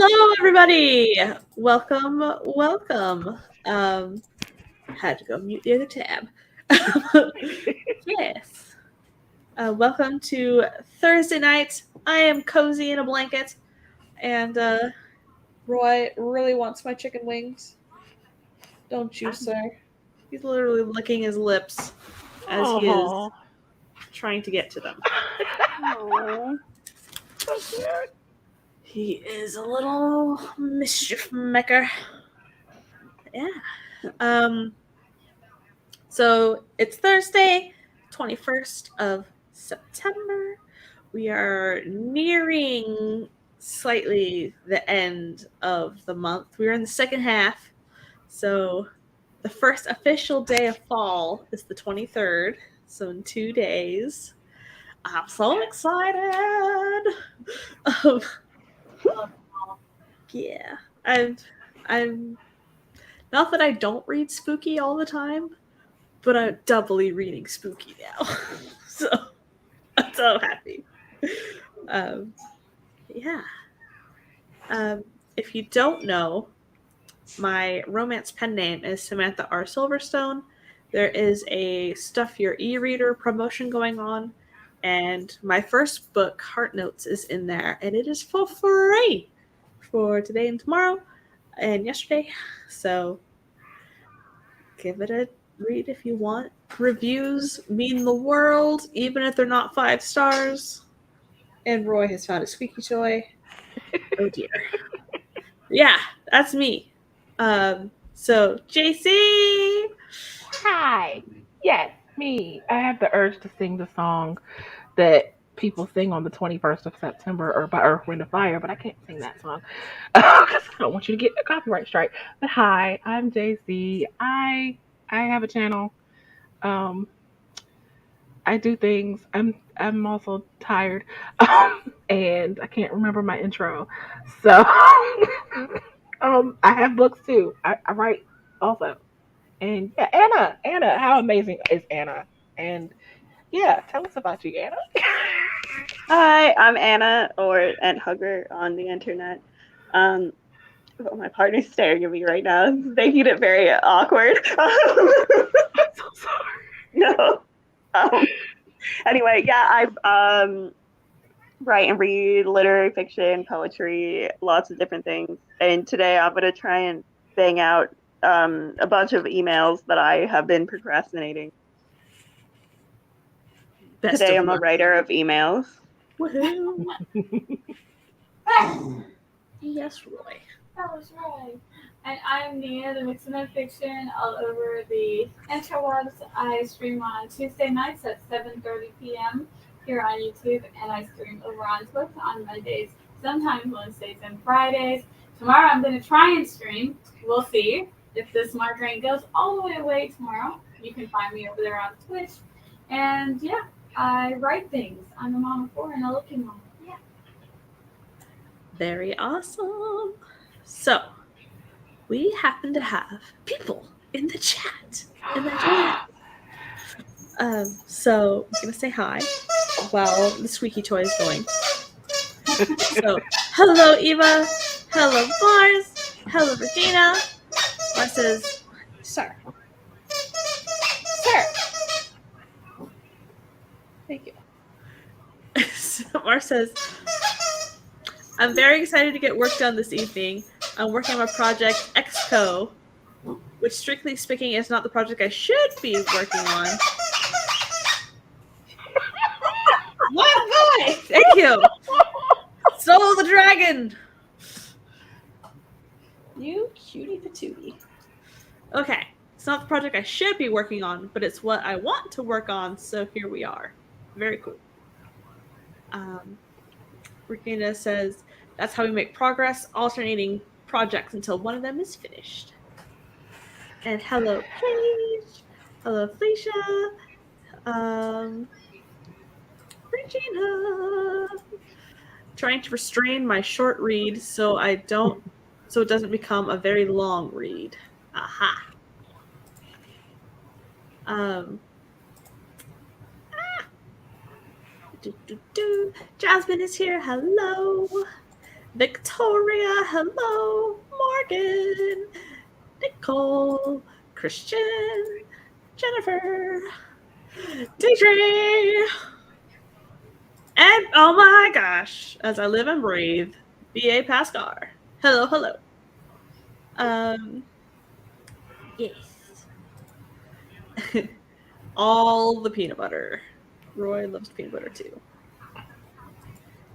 Hello, everybody. Welcome. Had to go mute the other tab. Yes. Welcome to Thursday night. I am cozy in a blanket, and Roy really wants my chicken wings. Don't you, sir? He's literally licking his lips as he is Oh, trying to get to them. oh, so cute. He is a little mischief maker. Yeah. Um, So it's Thursday, 21st of September. We are nearing slightly the end of the month. We're in the second half. So the first official day of fall is the 23rd. So in 2 days. I'm so excited. Um, yeah. I'm not that I don't read spooky all the time, but I'm doubly reading spooky now. So I'm so happy. Um, yeah. Um, if you don't know, my romance pen name is Samantha R. Silverstone. There is a Stuff Your e-reader promotion going on, and my first book, Heart Notes, is in there, and it is for free for today and tomorrow and yesterday. So give it a read if you want. Reviews mean the world, even if they're not 5 stars. And Roy has found a squeaky toy. Oh dear. Yeah, that's me. So JC. Hi. Yes, me. I have the urge to sing the song that people sing on the 21st of September or by Earth, Wind, and Fire, but I can't sing that song because I don't want you to get a copyright strike. But hi, I'm JC. I have a channel. Um, I do things. I'm also tired, and I can't remember my intro. So, I have books too. I write also. And yeah, Anna, how amazing is Anna? And yeah, tell us about you, Anna. Hi, I'm Anna, or Ant Hugger on the internet. Um, oh, my partner's staring at me right now, making it very awkward. I'm so sorry. No. Um, anyway, yeah, I write and read literary fiction, poetry, lots of different things. And today I'm gonna try and bang out a bunch of emails that I have been procrastinating. Best Today of I'm a luck. writer of emails. Woohoo. Yes, Roy. That was right. And I'm Nia, the Mixing of Fiction, all over the interwebs. I stream on Tuesday nights at 7:30 p.m. here on YouTube, and I stream over on Twitch on Mondays, sometimes Wednesdays and Fridays. Tomorrow I'm going to try and stream. We'll see if this migraine goes all the way away tomorrow. You can find me over there on Twitch. And yeah, I write things. I'm a mom of four and a looking mom. Yeah. Very awesome. So we happen to have people in the chat. And that's really so I'm gonna say hi while the squeaky toy is going. So hello Eva, hello Mars, hello Regina. Mars says, Sir. Thank you. So Mars says, I'm very excited to get work done this evening. I'm working on my project XCO, which strictly speaking is not the project I should be working on. What? Why? Thank you. Soul the dragon. You cutie patootie. Okay, it's not the project I should be working on, but it's what I want to work on, so here we are. Very cool. Regina says, that's how we make progress, alternating projects until one of them is finished. And hello, Paige. Hello, Felicia. Regina. Trying to restrain my short read so it doesn't become a very long read. Aha. Jasmine is here. Hello. Victoria, hello, Morgan, Nicole, Christian, Jennifer, Deidre, and oh my gosh, as I live and breathe, B.A. Pascar. Hello, hello. Yes. All the peanut butter. Roy loves peanut butter too.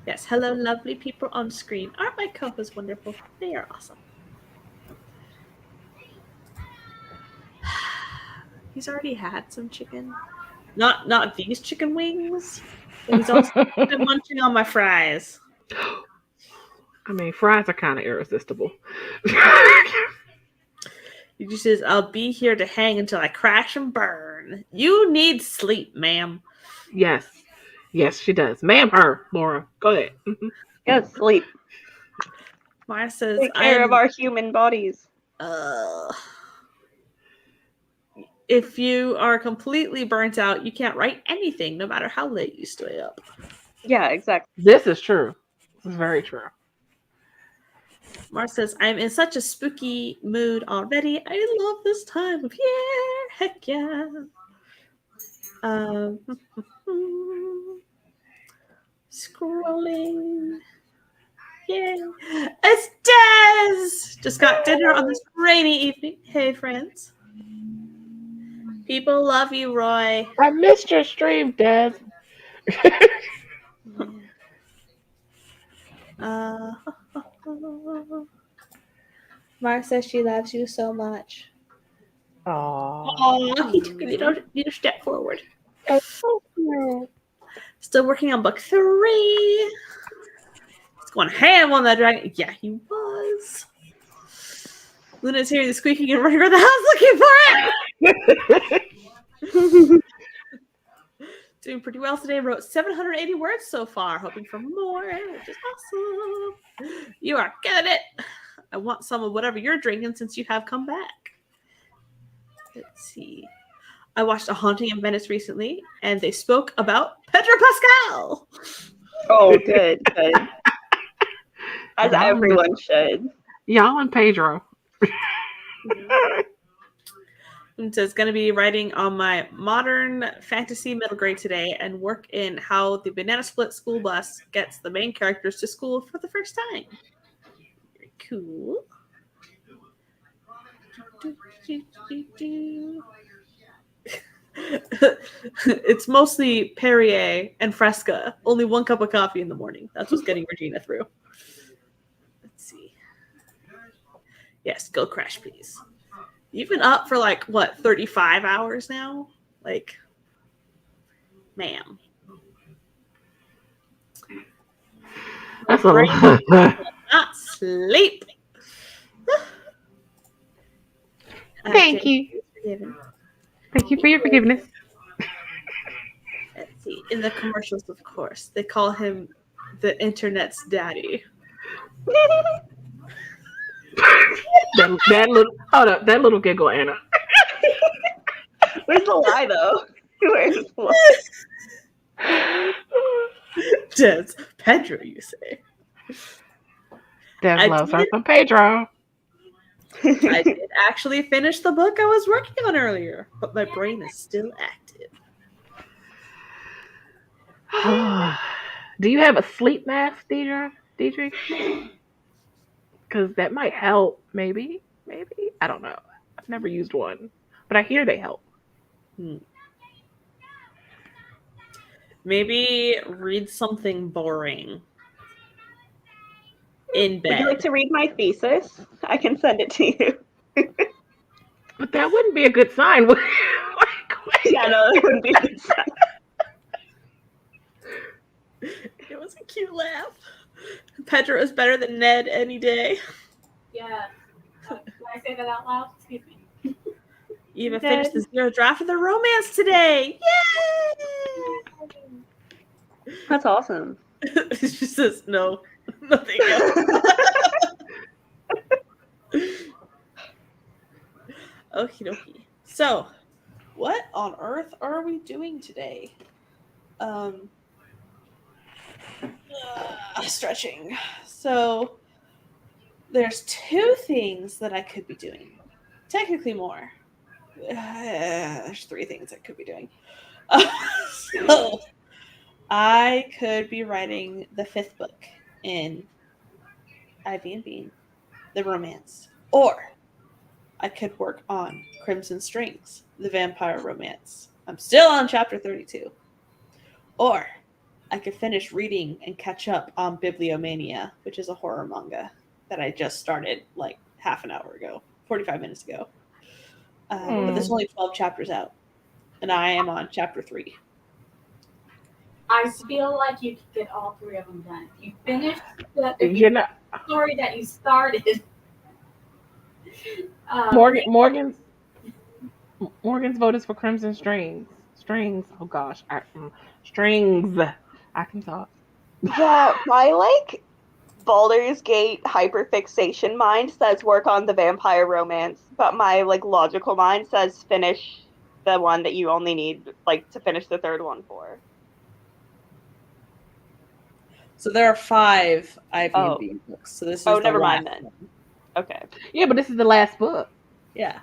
Yes, hello, lovely people on screen. Aren't my co-hosts wonderful? They are awesome. He's already had some chicken. Not these chicken wings. But he's also been munching on my fries. I mean, fries are kind of irresistible. He just says, I'll be here to hang until I crash and burn. You need sleep, ma'am. Yes. Yes, she does. Ma'am, her, Laura. Go ahead. Go sleep. Maya says, Take care of our human bodies. If you are completely burnt out, you can't write anything, no matter how late you stay up. Yeah, exactly. This is true. This is very true. Mar says, I'm in such a spooky mood already. I love this time of year. Heck yeah. Scrolling. Yeah. It's Des! Just got dinner on this rainy evening. Hey, friends. People love you, Roy. I missed your stream, Des. Mar says she loves you so much. Aww. Oh, he took a little step forward. Still working on book 3. He's going ham on that dragon. Yeah, he was. Luna's hearing the squeaking and running around the house looking for it. Doing pretty well today. Wrote 780 words so far. Hoping for more, which is awesome. You are getting it. I want some of whatever you're drinking since you have come back. Let's see. I watched A Haunting in Venice recently, and they spoke about Pedro Pascal. Oh, good. As everyone should. Y'all and Pedro. It says, going to be writing on my modern fantasy middle grade today and work in how the banana split school bus gets the main characters to school for the first time. Very cool. It's mostly Perrier and Fresca. Only 1 cup of coffee in the morning. That's what's getting Regina through. Let's see. Yes, go crash, please. You've been up for 35 hours now? Ma'am. That's a lot. Not sleep. Thank you. Thank you for your forgiveness. Let's see. In the commercials, of course, they call him the internet's daddy. that little giggle, Anna. Where's the lie, though? Where's the lie? Des, Pedro, you say? Des loves her from Pedro. I did actually finish the book I was working on earlier, but my brain is still active. Do you have a sleep mask, Deidre? Because that might help, maybe. I don't know. I've never used one, but I hear they help. Maybe read something boring in bed. Would you like to read my thesis? I can send it to you. But that wouldn't be a good sign. Yeah, no, that wouldn't be a good sign. It was a cute laugh. Pedro is better than Ned any day. Yeah. Can I say that out loud? Excuse me. Eva finished the 0 draft of the romance today. Yay! That's awesome. She says no. Nothing else. Okie dokie. So, what on earth are we doing today? stretching. So there's 2 things that I could be doing. Technically more. There's 3 things I could be doing. So I could be writing the 5th book in Ivy and Bean, the romance. Or I could work on Crimson Strings, the vampire romance. I'm still on chapter 32. Or I could finish reading and catch up on Bibliomania, which is a horror manga that I just started like half an hour ago, 45 minutes ago. But there's only 12 chapters out, and I am on chapter 3. I feel like you could get all 3 of them done. You finished the You know, story that you started. Morgan's vote is for Crimson Strings. Strings. Oh gosh, strings. I can talk. Yeah, my like Baldur's Gate hyperfixation mind says work on the vampire romance, but my like logical mind says finish the one that you only need like to finish the 3rd one for. So there are 5 Ivy Oh. and Bean books. So this is Oh, the never last mind then. one. Okay. Yeah, but this is the last book. Yeah.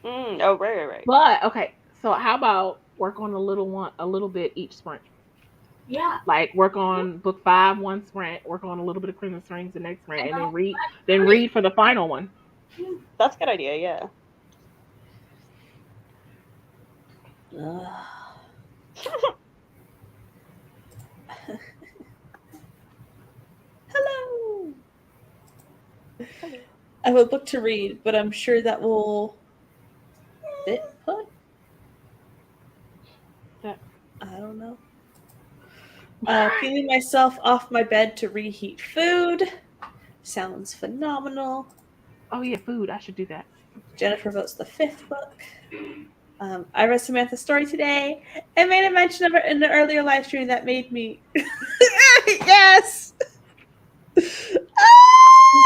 Oh, right. But okay, so how about work on a little bit each sprint? Yeah. Like work on book 5 one sprint, work on a little bit of Crimson Strings the next sprint, and then read for the final one. That's a good idea, yeah. Hello. I have a book to read, but I'm sure that will fit put. I don't know. Peeling myself off my bed to reheat food. Sounds phenomenal. Oh yeah, food. I should do that. Jennifer votes the 5th book. I read Samantha's story today. I made a mention of it in the earlier live stream that made me. Yes.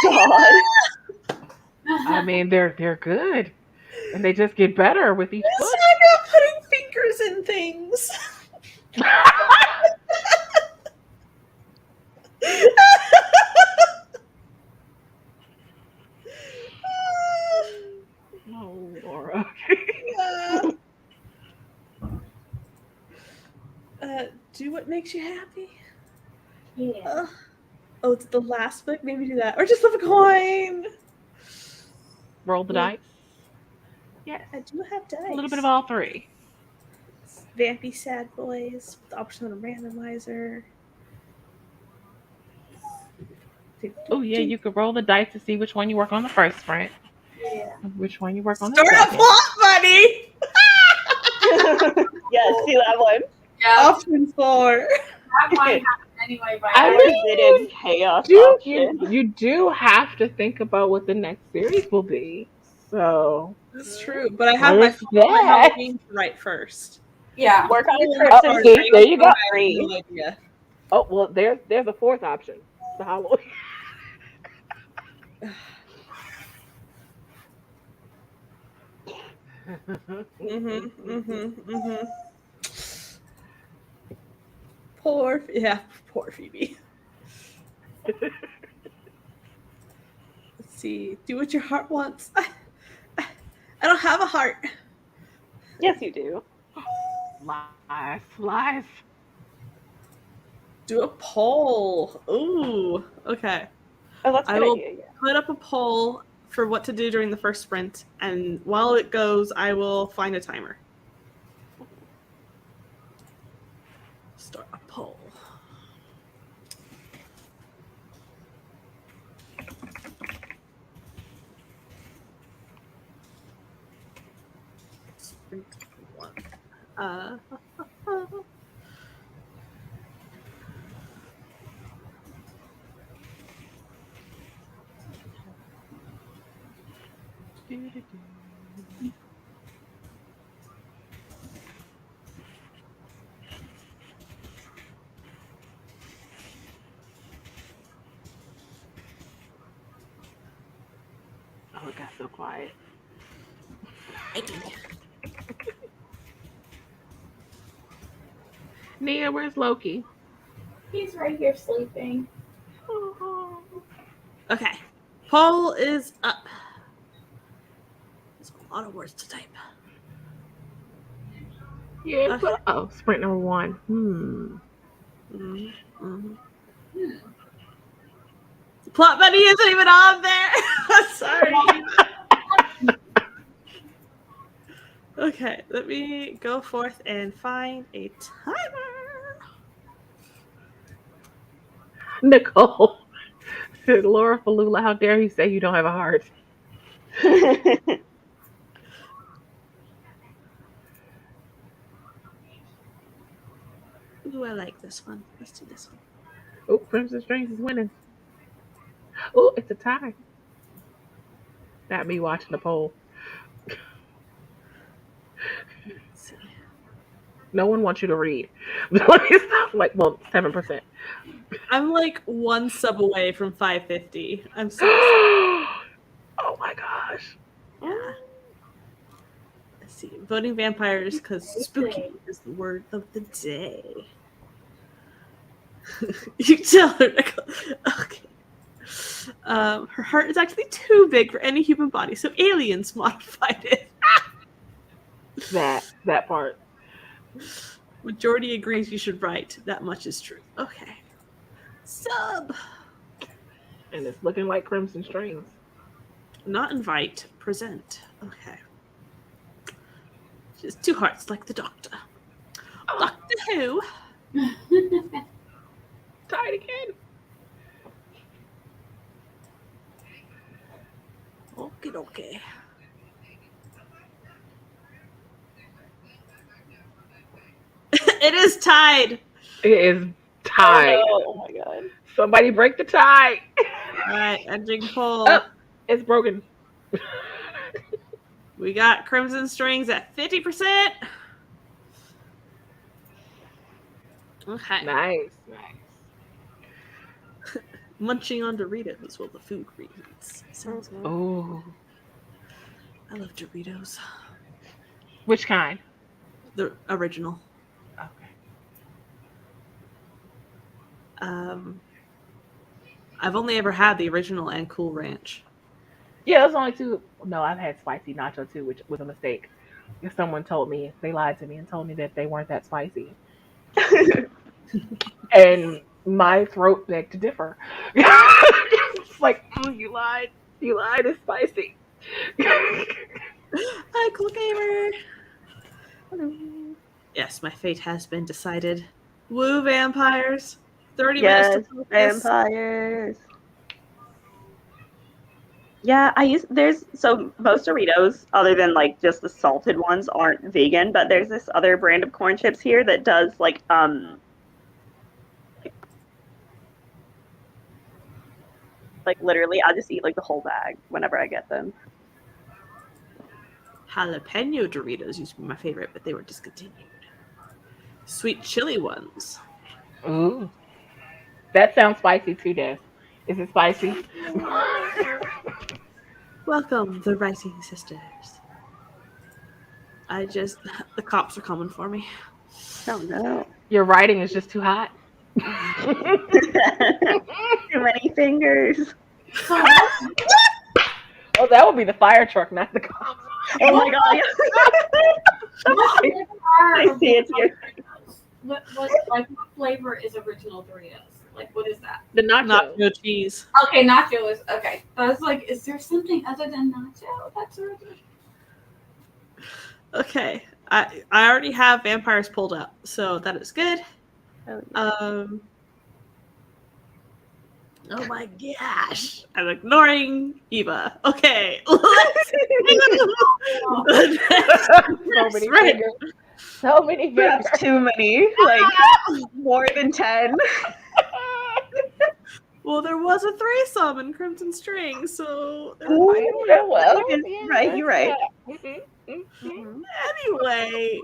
God. I mean, they're good, and they just get better with each book. I'm not putting fingers in things. Oh, Laura. Do what makes you happy. Yeah. Oh, it's the last book. Maybe do that, or just flip a coin. Roll the dice. Yes, I do have dice. a little bit of all 3. Vampy sad boys with the option of a randomizer. Oh yeah, you could roll the dice to see which one you work on the first sprint. Yeah. Which one you work on the Start a second. plot, buddy. Yes, see that one. Yeah. Option 4. That might happen anyway. By I now. mean, chaos you option. do have to think about what the next series will be. So That's true, but I have my that. Halloween to write first. Yeah. Work on Oh, Crimson see, Strings. there you go. I have no idea. Oh well, there's a 4th option. The Halloween. Poor Phoebe. Let's see. Do what your heart wants. I don't have a heart. Yes, you do. Lies. Do a poll. Ooh. Okay. Oh, that's a I good will idea, yeah. put up a poll for what to do during the first sprint, and while it goes, I will find a timer. Start a poll. Sprint 1. Oh, it got so quiet. Nia, where's Loki? He's right here sleeping. Okay. Poll is up. There's a lot of words to type. Yeah, Okay. sprint number 1. The plot buddy isn't even on there. Sorry. Okay, let me go forth and find a timer. Nicole said, Laura Falula, how dare you say you don't have a heart? Ooh, I like this one. Let's do this one. Oh, Crimson Strings is winning. Oh, it's a tie. Not me watching the poll. Let's see. No one wants you to read. Like, well, 7%. I'm like one sub away from 550. I'm so Oh my gosh. yeah. Let's see. Voting vampires because spooky is the word of the day. You tell her. Okay. Her heart is actually too big for any human body, so aliens modified it. That part. Majority agrees you should write. That much is true. Okay. Sub. And it's looking like Crimson Strings. Not invite. Present. Okay. Just 2 hearts like the doctor. Doctor Who. Tied again. Okay. It is tied. It is tied. Oh my god. Somebody break the tie. All right, ending poll. Oh, it's broken. We got Crimson Strings at 50%. Okay. Nice. Munching on Doritos while the food reads. Sounds good. Oh. I love Doritos. Which kind? The original. Okay. I've only ever had the original and Cool Ranch. Yeah, there's only 2. No, I've had spicy nacho too, which was a mistake. If someone told me, they lied to me and told me that they weren't that spicy. And my throat begged to differ. It's like, you lied. You lied, it's spicy. Hi, Cool Gamer. Hello. Yes, my fate has been decided. Woo, vampires. 30 Yes, minutes to focus. vampires. Yeah, so most Doritos, other than like just the salted ones, aren't vegan, but there's this other brand of corn chips here that does like literally I'll just eat like the whole bag whenever I get them. Jalapeno Doritos used to be my favorite, but they were discontinued. Sweet chili ones. Ooh. That sounds spicy too, Des. Is it spicy? Welcome, the writing sisters. The cops are coming for me. Oh no. Your writing is just too hot. Too many fingers. Oh, that would be the fire truck, not the cops. Oh my god. I see it here. What flavor is original Doritos? Like, what is that? The nacho. Nacho cheese. Okay, nacho is okay. I was like, is there something other than nacho that's original? Okay, I already have vampires pulled up, so that is good. Oh, yeah. Oh my gosh, I'm ignoring Eva. Okay, So many fingers. So many fingers. That's too many. Like more than 10. Well, there was a threesome in Crimson Strings, so Ooh, Yeah, well, right, you're right. anyway,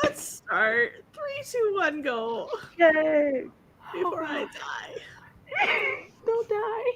let's start. 3, 2, 1, go. Yay. Before I die. Don't die.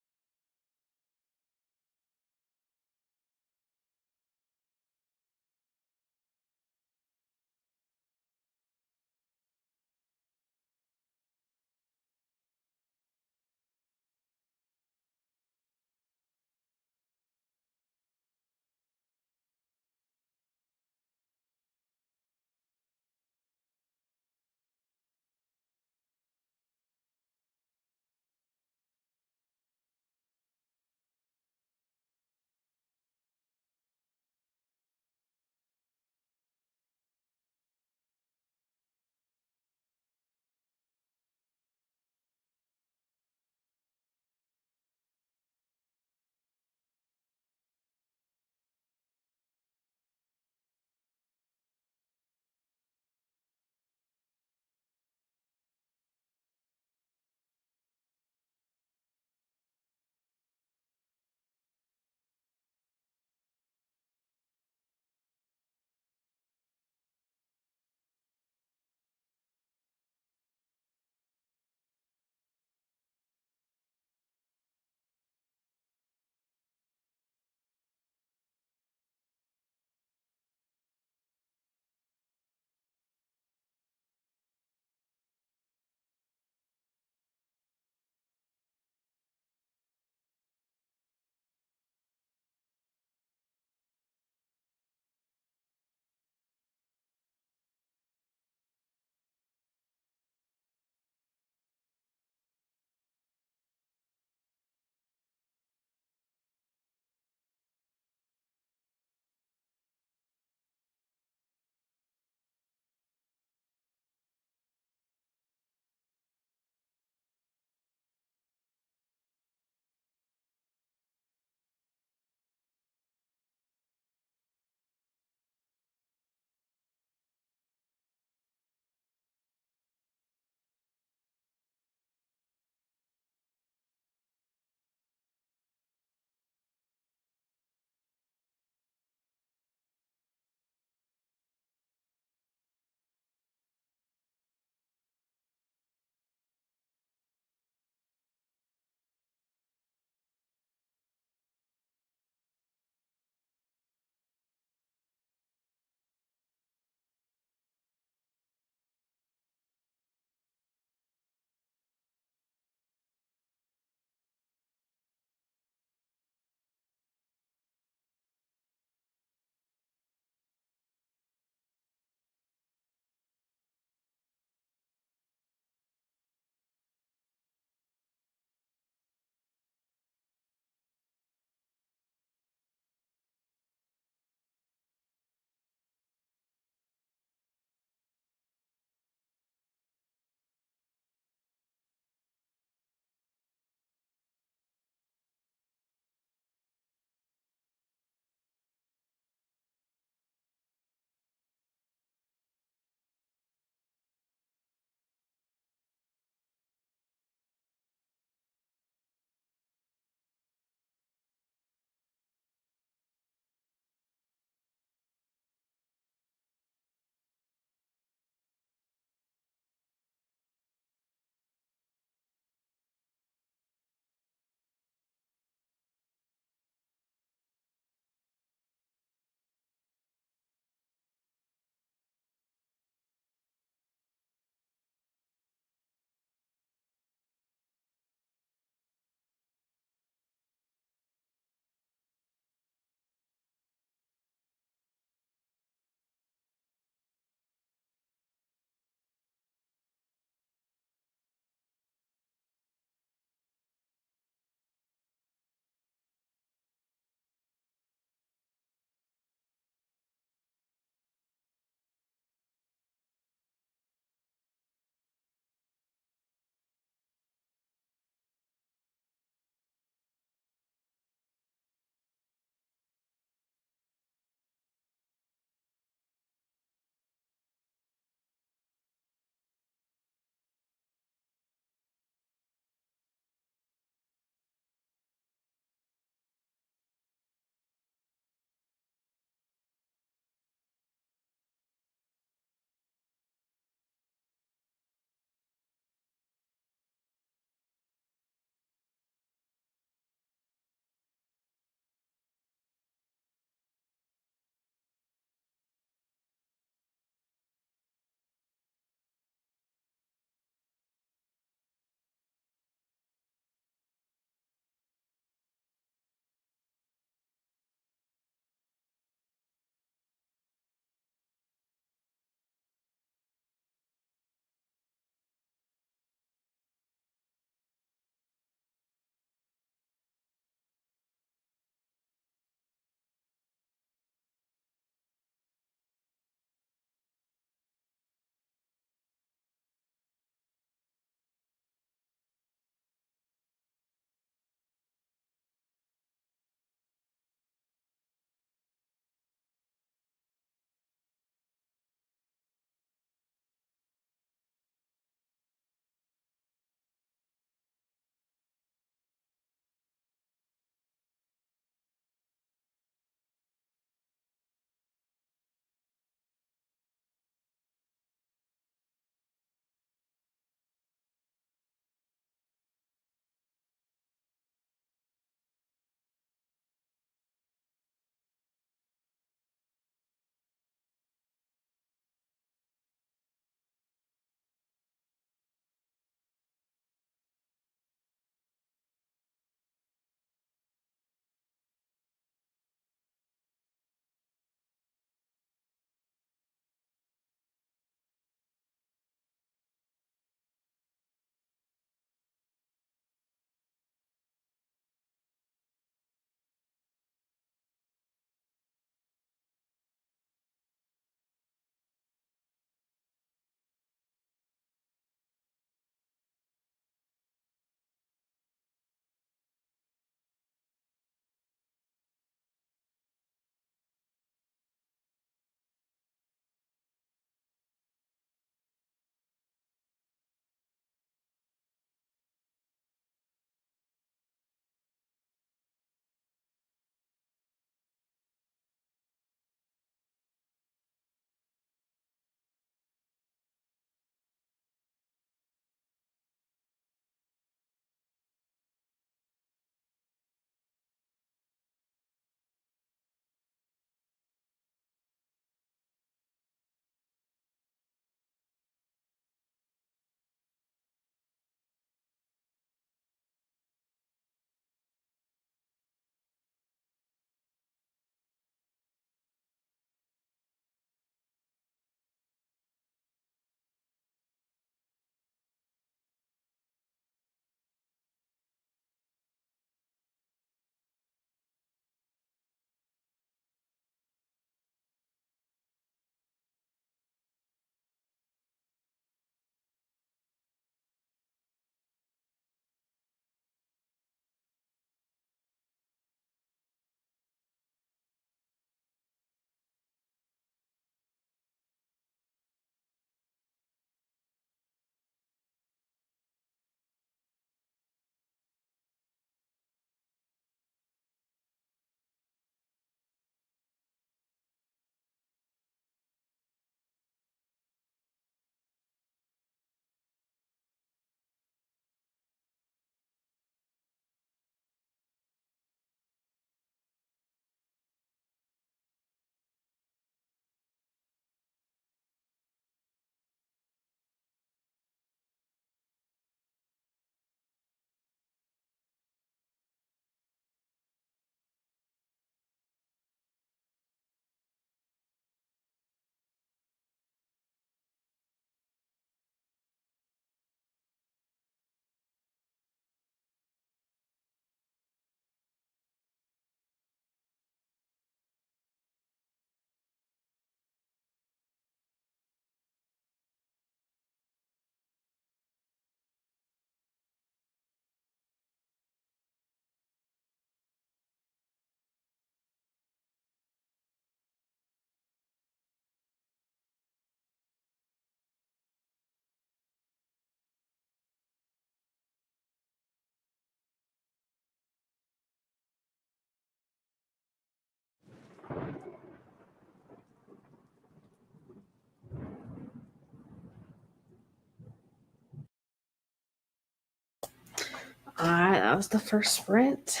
was the first sprint.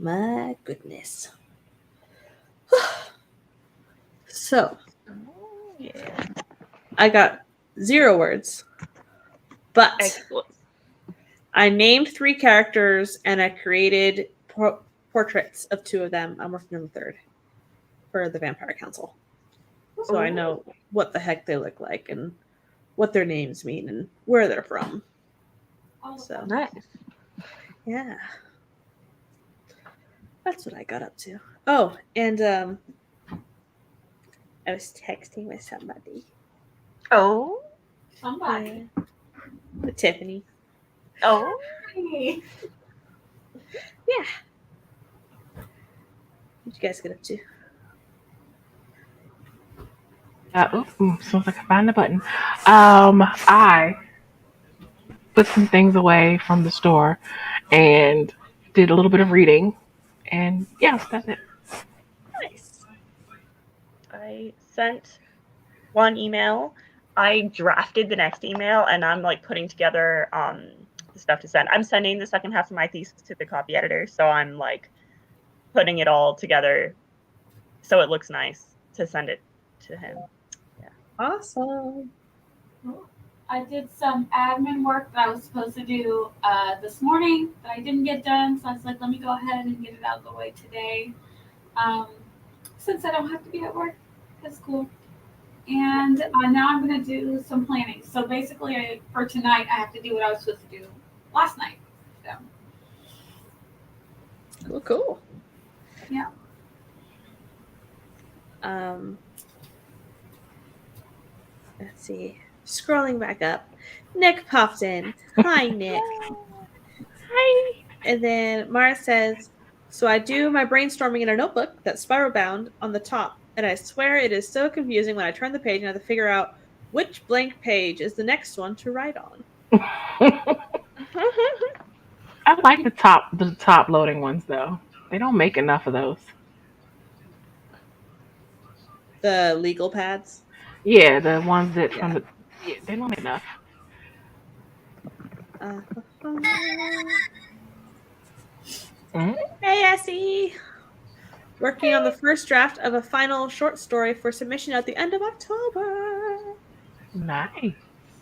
My goodness. So, Yeah. I got 0 words, but Excellent. I named 3 characters and I created portraits of 2 of them. I'm working on the 3rd for the Vampire Council. So I know what the heck they look like and what their names mean and where they're from. So Nice. yeah. That's what I got up to. Oh, and I was texting with somebody. Oh. Somebody. With Tiffany. Oh. Hey. Yeah. What you guys get up to? Sounds like I find the button. I put some things away from the store and did a little bit of reading, and yeah, that's it. Nice. I sent one email. I drafted the next email, and I'm like putting together the stuff to send. I'm sending the second half of my thesis to the copy editor, so I'm like putting it all together so it looks nice to send it to him. Awesome. I did some admin work that I was supposed to do this morning that I didn't get done, so I was like, let me go ahead and get it out of the way today. Since I don't have to be at work, that's cool. And now I'm going to do some planning. So basically, for tonight, I have to do what I was supposed to do last night. So. Cool. Yeah. Let's see. Scrolling back up. Nick popped in. Hi, Nick. Hi. And then Mara says, so I do my brainstorming in a notebook that's spiral bound on the top, and I swear it is so confusing when I turn the page and have to figure out which blank page is the next one to write on. I like the top loading ones though. They don't make enough of those. The legal pads? Yeah, the ones that from the they don't make enough. Hey, Essie! Working on the first draft of a final short story for submission at the end of October. Nice.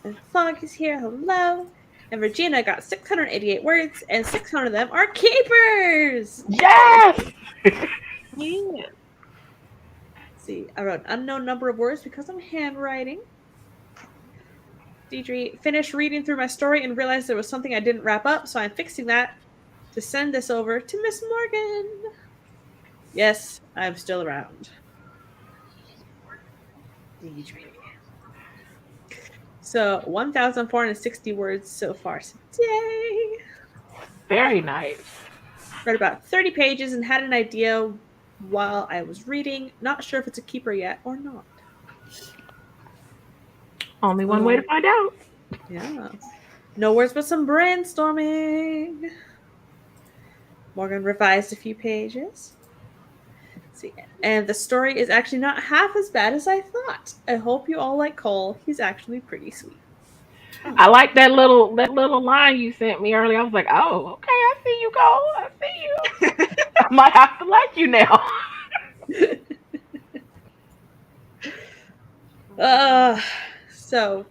And Fog is here. Hello. And Regina got 688 words, and 600 of them are keepers. Yes. Yeah. See, I wrote an unknown number of words because I'm handwriting. Deidre finished reading through my story and realized there was something I didn't wrap up, so I'm fixing that to send this over to Miss Morgan. Yes, I'm still around. Deidre. So 1,460 words so far today. Very nice. Read about 30 pages and had an idea while I was reading. Not sure if it's a keeper yet or not. Only one way to find out. Yeah. No words but some brainstorming. Morgan revised a few pages. Let's see. And the story is actually not half as bad as I thought. I hope you all like Cole. He's actually pretty sweet. I like that little line you sent me earlier. I was like, oh, okay, I see you, Cole. I see you. I might have to like you now. So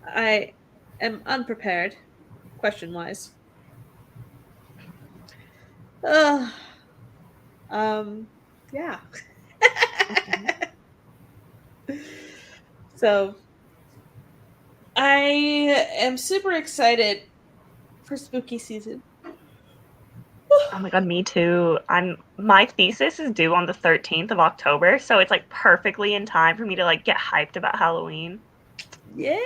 I am unprepared, question-wise. Yeah. So I am super excited for spooky season. Oh my god, me too. My thesis is due on the 13th of October, so it's like perfectly in time for me to like get hyped about Halloween. Yeah.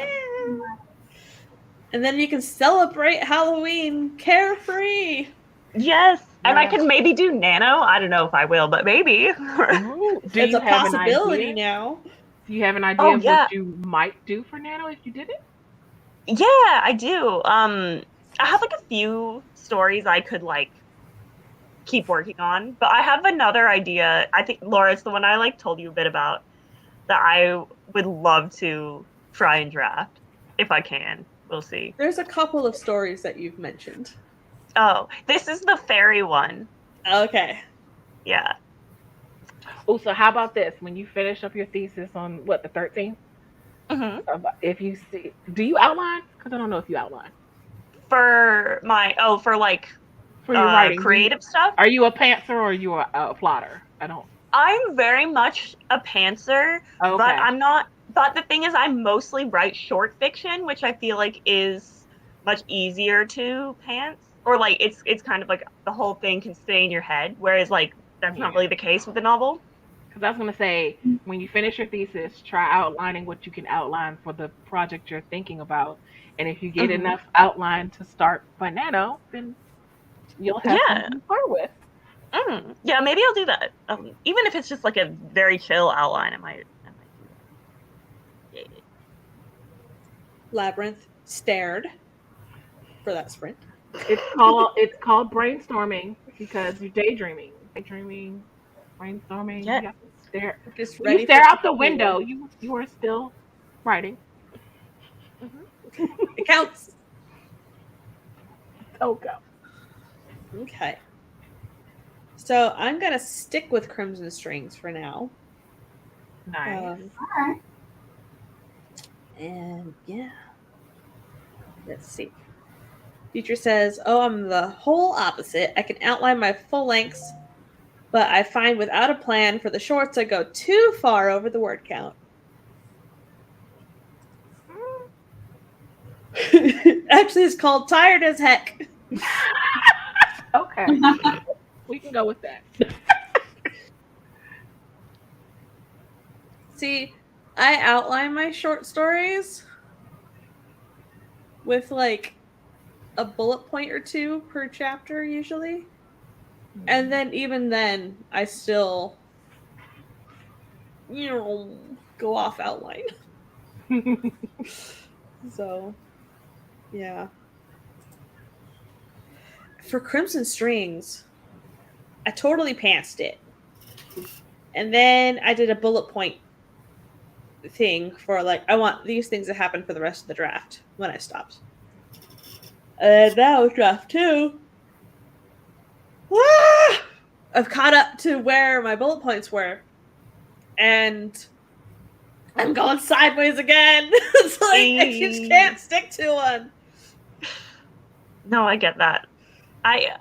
And then you can celebrate Halloween carefree. Yes. And I can maybe do Nano. I don't know if I will, but maybe. Ooh, It's a possibility now. Do you have an idea of what you might do for Nano if you did it? Yeah, I do. I have like a few stories I could like keep working on, but I have another idea. I think Laura, it's the one I like told you a bit about that I would love to try and draft if I can. we'll see. There's a couple of stories that you've mentioned. Oh, this is the fairy one. Okay. Yeah. Oh, so how about this? When you finish up your thesis on what, the 13th? hmm If you see, do you outline? Because I don't know if you outline For like for your writing. creative stuff. Are you a pantser or are you a plotter? I don't. I'm very much a pantser, Oh, but okay. I'm not. But the thing is, I mostly write short fiction, which I feel like is much easier to pants. Or like it's kind of like the whole thing can stay in your head, whereas like that's not Yeah. really the case with a novel. Because I was gonna say, when you finish your thesis, try outlining what you can outline for the project you're thinking about, and if you get hmm enough outline to start Banano, then you'll have Yeah, something to start with. yeah. Maybe I'll do that. Even if it's just like a very chill outline, I might do that. Yeah. Labyrinth stared for that sprint. It's called brainstorming because you're daydreaming, brainstorming. Yeah. You have to stare. Just When you ready for stare it to out the conclude. window, you are still writing. It counts. Oh go. Okay. So I'm gonna stick with Crimson Strings for now. Nice. Alright. And yeah, let's see. Teacher says, "Oh, I'm the whole opposite. I can outline my full lengths, but I find without a plan for the shorts, I go too far over the word count." Actually, it's called tired as heck. Okay, we can go with that. See, I outline my short stories with like a bullet point or two per chapter usually. And then even then I still go off outline. So, yeah. For Crimson Strings, I totally pantsed it. And then I did a bullet point thing for like I want these things to happen for the rest of the draft when I stopped. And now draft 2. Ah! I've caught up to where my bullet points were. And I'm going sideways again. It's like I just can't stick to one. No, I get that. I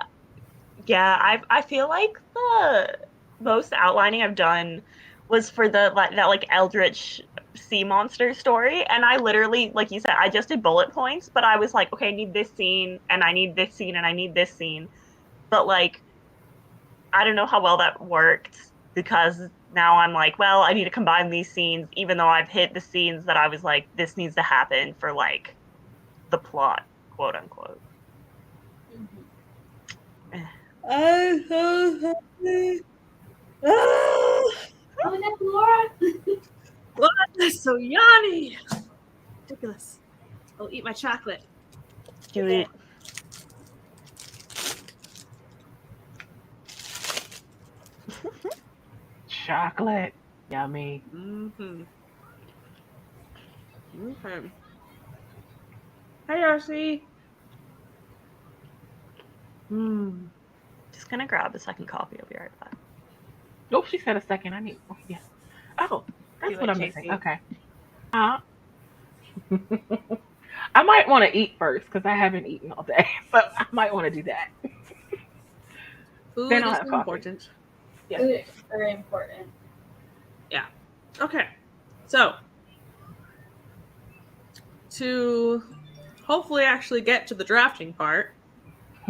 Yeah, I feel like the most outlining I've done was for the that like Eldritch sea monster story, and I literally, like you said, I just did bullet points, but I was like, okay, I need this scene, and I need this scene, and I need this scene, but like I don't know how well that worked because now I'm like, well, I need to combine these scenes, even though I've hit the scenes that I was like, this needs to happen for like the plot, quote unquote. I'm so happy. Ah! Oh, that's Laura. What? That's so yummy. Ridiculous. I'll eat my chocolate. Do it. Chocolate, yummy. Mm-hmm. Okay. Hey, Darcy. Just gonna grab a second coffee. I'll be right back. Oh, she said a second. I need. Oh, yeah. Oh, that's Do what it, I'm Casey. missing. Okay. I might want to eat first because I haven't eaten all day, so I might want to do that. Food Then I'll is have coffee. important. Yeah. Food is very important. Yeah. Okay. So, to hopefully actually get to the drafting part,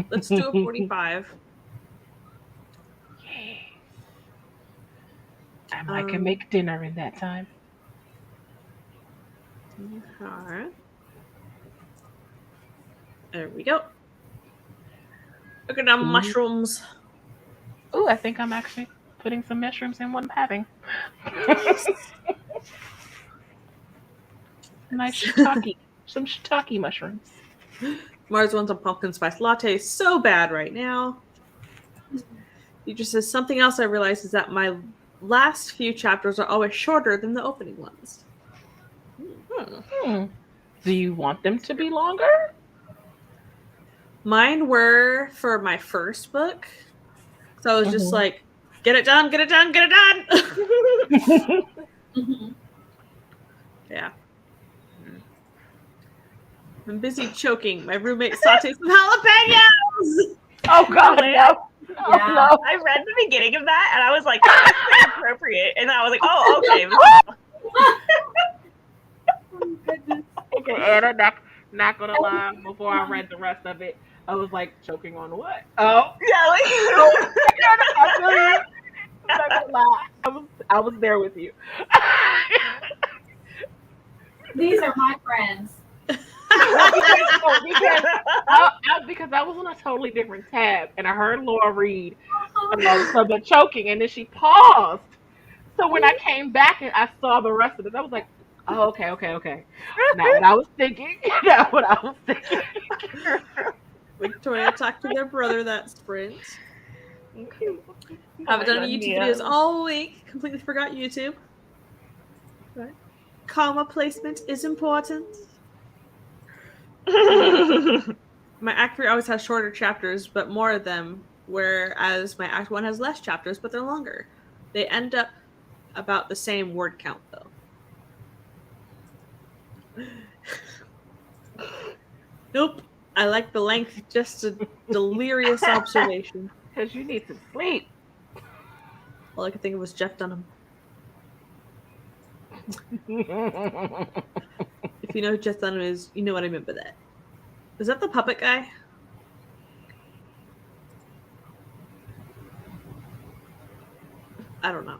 let's do a 45. Yeah. I can make dinner in that time. Alright. There we go. Look at them Ooh. mushrooms. Ooh, I think I'm actually putting some mushrooms in what I'm having. Nice shiitake. Some shiitake mushrooms. Mars wants a pumpkin spice latte so bad right now. He just says something else I realized is that my last few chapters are always shorter than the opening ones. Hmm. Do you want them to be longer? Mine were for my first book. So I was just Mhm. like, get it done, get it done, get it done. Mhm. Yeah. I'm busy choking. My roommate sauteed some jalapenos. Oh God, Wait, no! Oh Yeah. no! I read the beginning of that and I was like, this is inappropriate. And then I was like, oh, okay. Oh, goodness. Okay, Anna, not gonna lie. Before I read the rest of it, I was like choking on what? Oh, Yeah, oh, like Anna, I feel you. I'm not gonna lie. I was there with you. These are my friends. No, because I was on a totally different tab and I heard Laura read so the choking and then she paused. So when I came back and I saw the rest of it, I was like, oh, okay, okay, okay. Not what I was thinking. Not what I was thinking. Victoria talked to their brother that sprint. Haven't my done God, any YouTube Mia. videos all week. Completely forgot YouTube. Right. Comma placement is important. My Act 3 always has shorter chapters, but more of them, whereas my Act 1 has less chapters, but they're longer. They end up about the same word count, though. Nope. I like the length, just a delirious observation. Because you need to sleep. All I could think of was Jeff Dunham. If you know who Jeff Dunham is, you know what I meant by that. Is that the puppet guy? I don't know.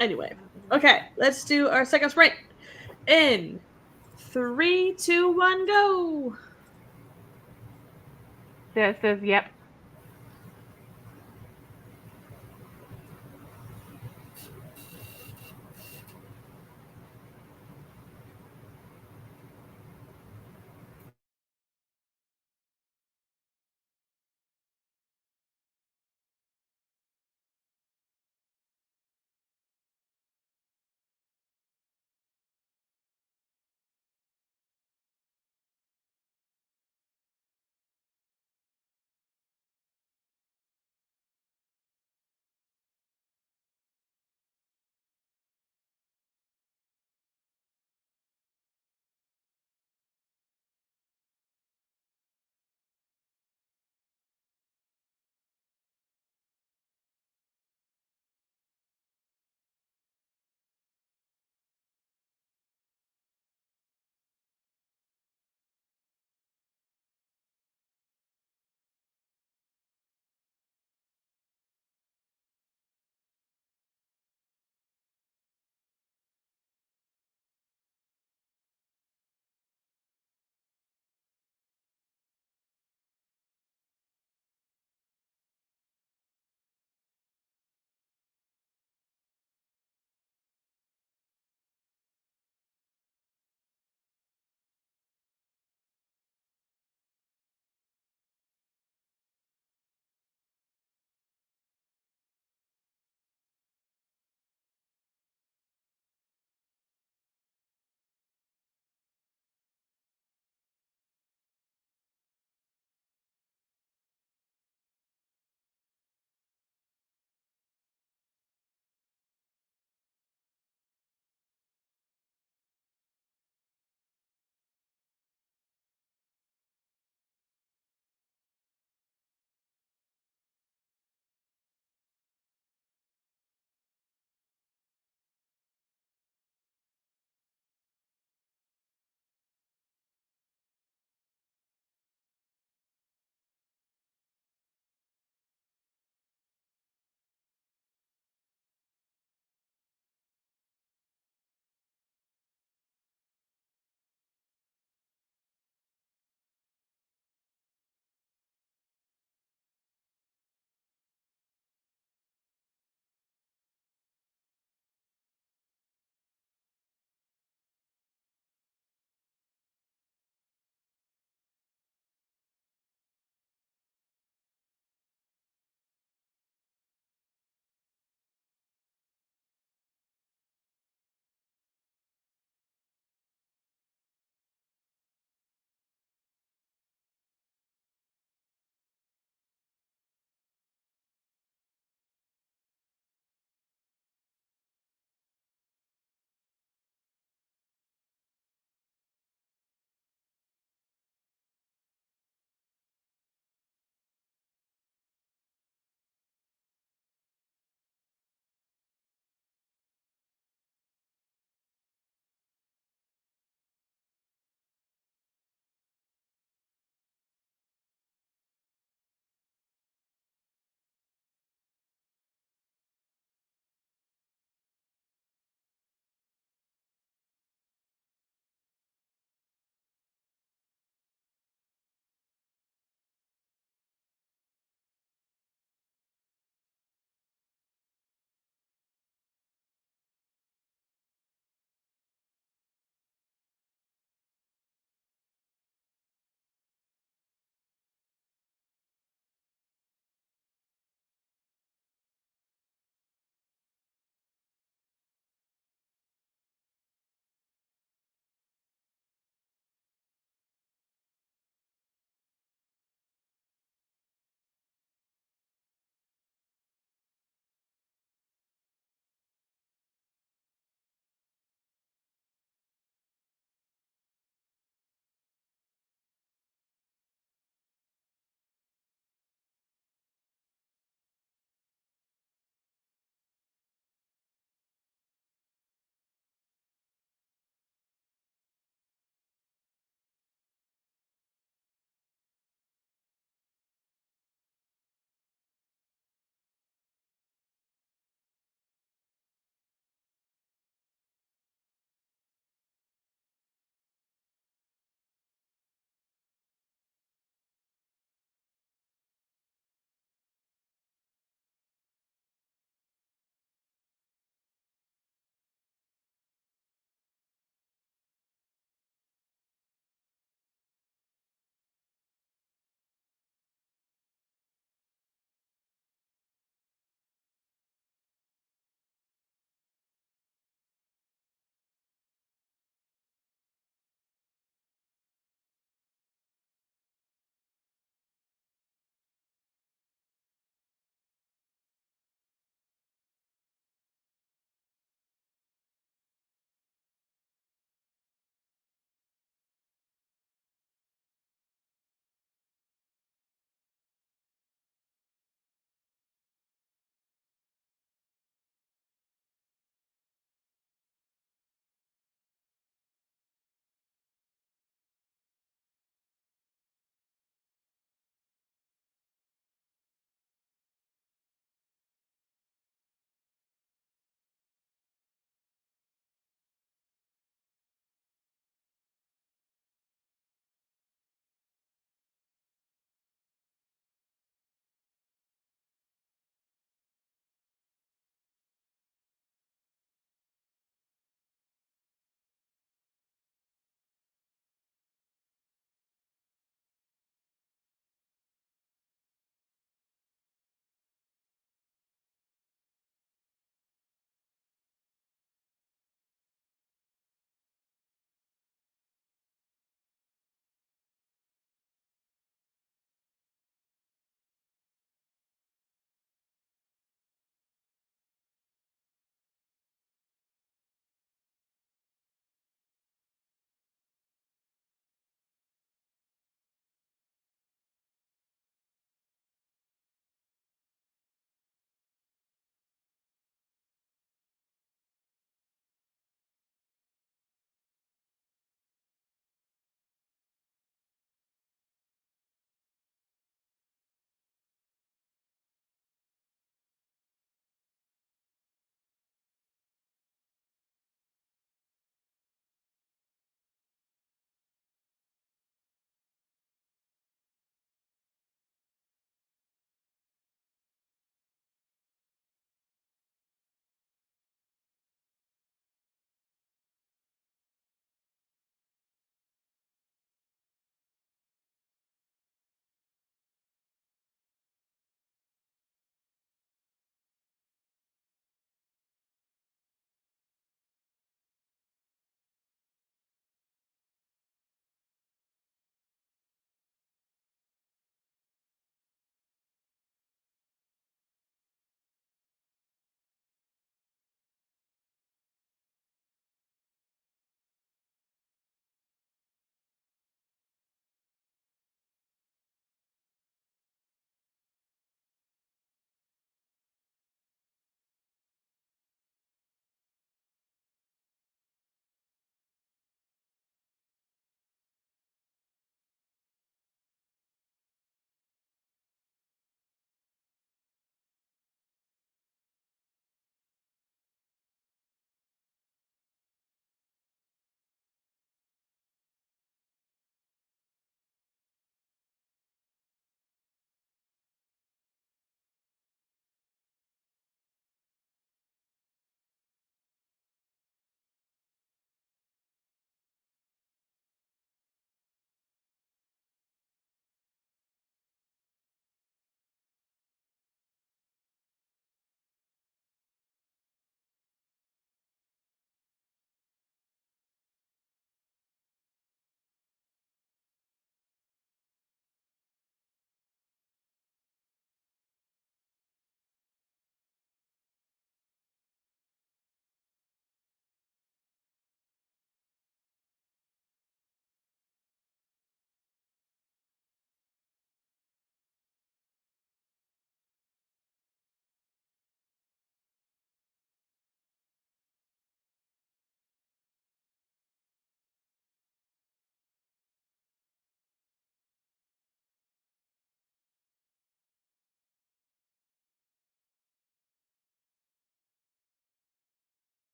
Anyway, okay, let's do our second sprint. In 3, 2, 1, go! Says, yep.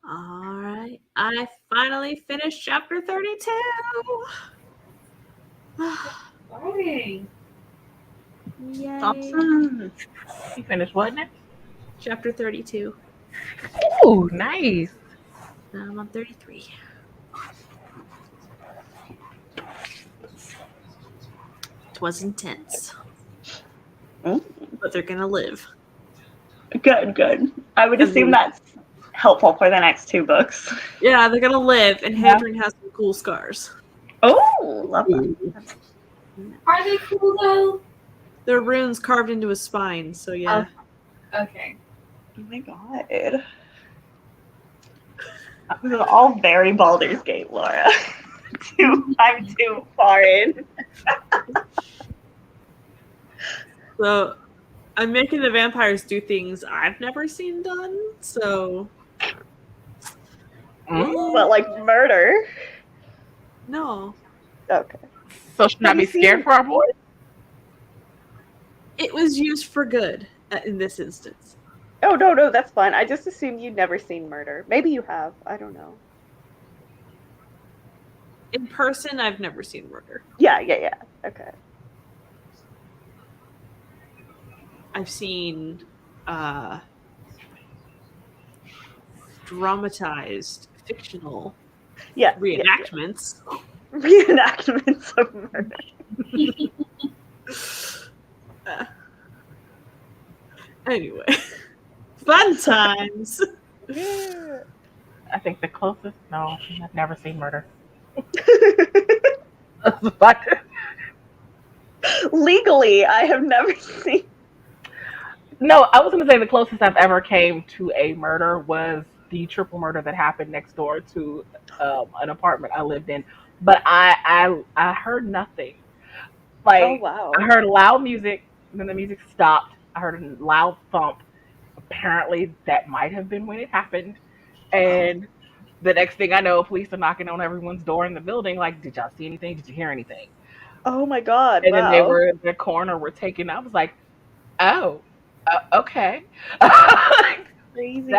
All right. I finally finished chapter 32. Exciting. Yay. Awesome. You finished what next? Chapter 32. Ooh, nice. Now I'm on 33. It was intense. Mm. But they're going to live. Good. I would assume that's helpful for the next two books. Yeah, they're going to live, and Hadrian has some cool scars. Oh, love that. Are they cool though? There are runes carved into his spine, so yeah. Okay. Oh my god. This is all very Baldur's Gate, Laura. I'm too far in. So I'm making the vampires do things I've never seen done, so. But like murder. No. Okay. So should I be scared for our boy? It was used for good in this instance. Oh no, that's fine. I just assumed you'd never seen murder. Maybe you have. I don't know. In person, I've never seen murder. Yeah. Okay. I've seen dramatized fictional reenactments. Yeah. Reenactments of murder. Anyway, fun times. Yeah. I think the closest. No, I've never seen murder. Legally, I have never seen. No, I was going to say the closest I've ever came to a murder was the triple murder that happened next door to an apartment I lived in. But I heard nothing. Like, Oh wow. I heard loud music, and then the music stopped. I heard a loud thump. Apparently, that might have been when it happened. And the next thing I know, police are knocking on everyone's door in the building. Like, did y'all see anything? Did you hear anything? Oh my god. And then Wow. the coroner were taken. I was like, oh, okay. Crazy.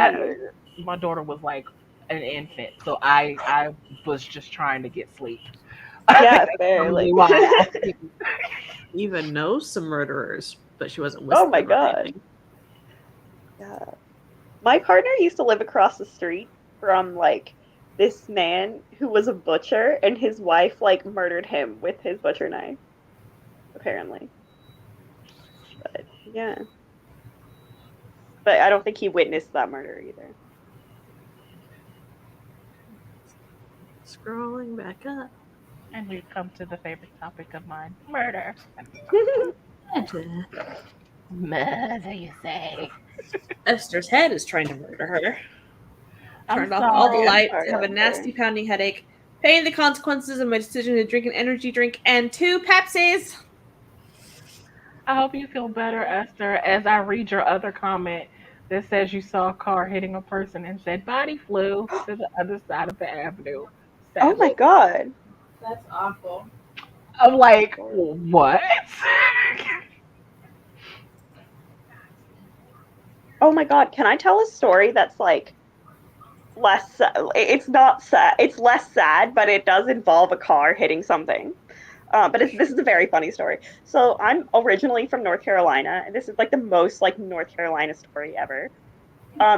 My daughter was like an infant, so I was just trying to get sleep. Yeah, fair. Like, Eva knows some murderers, but she wasn't with oh my them or god. anything. Yeah. My partner used to live across the street from like this man who was a butcher, and his wife like murdered him with his butcher knife. Apparently. But yeah. But I don't think he witnessed that murder either. Scrolling back up. And we've come to the favorite topic of mine: murder. Murder, you say? Esther's head is trying to murder her. I'm Turned off all the sorry, lights, sorry, have a Esther. nasty pounding headache, paying the consequences of my decision to drink an energy drink and 2 Pepsis. I hope you feel better, Esther, as I read your other comment that says you saw a car hitting a person and said body flew to the other side of the avenue. Oh my Sadly. god. That's awful. I'm like, what? Oh my god, can I tell a story that's like less sad? It's not sad, it's less sad, but it does involve a car hitting something. But this is a very funny story. So I'm originally from North Carolina, and this is like the most like North Carolina story ever.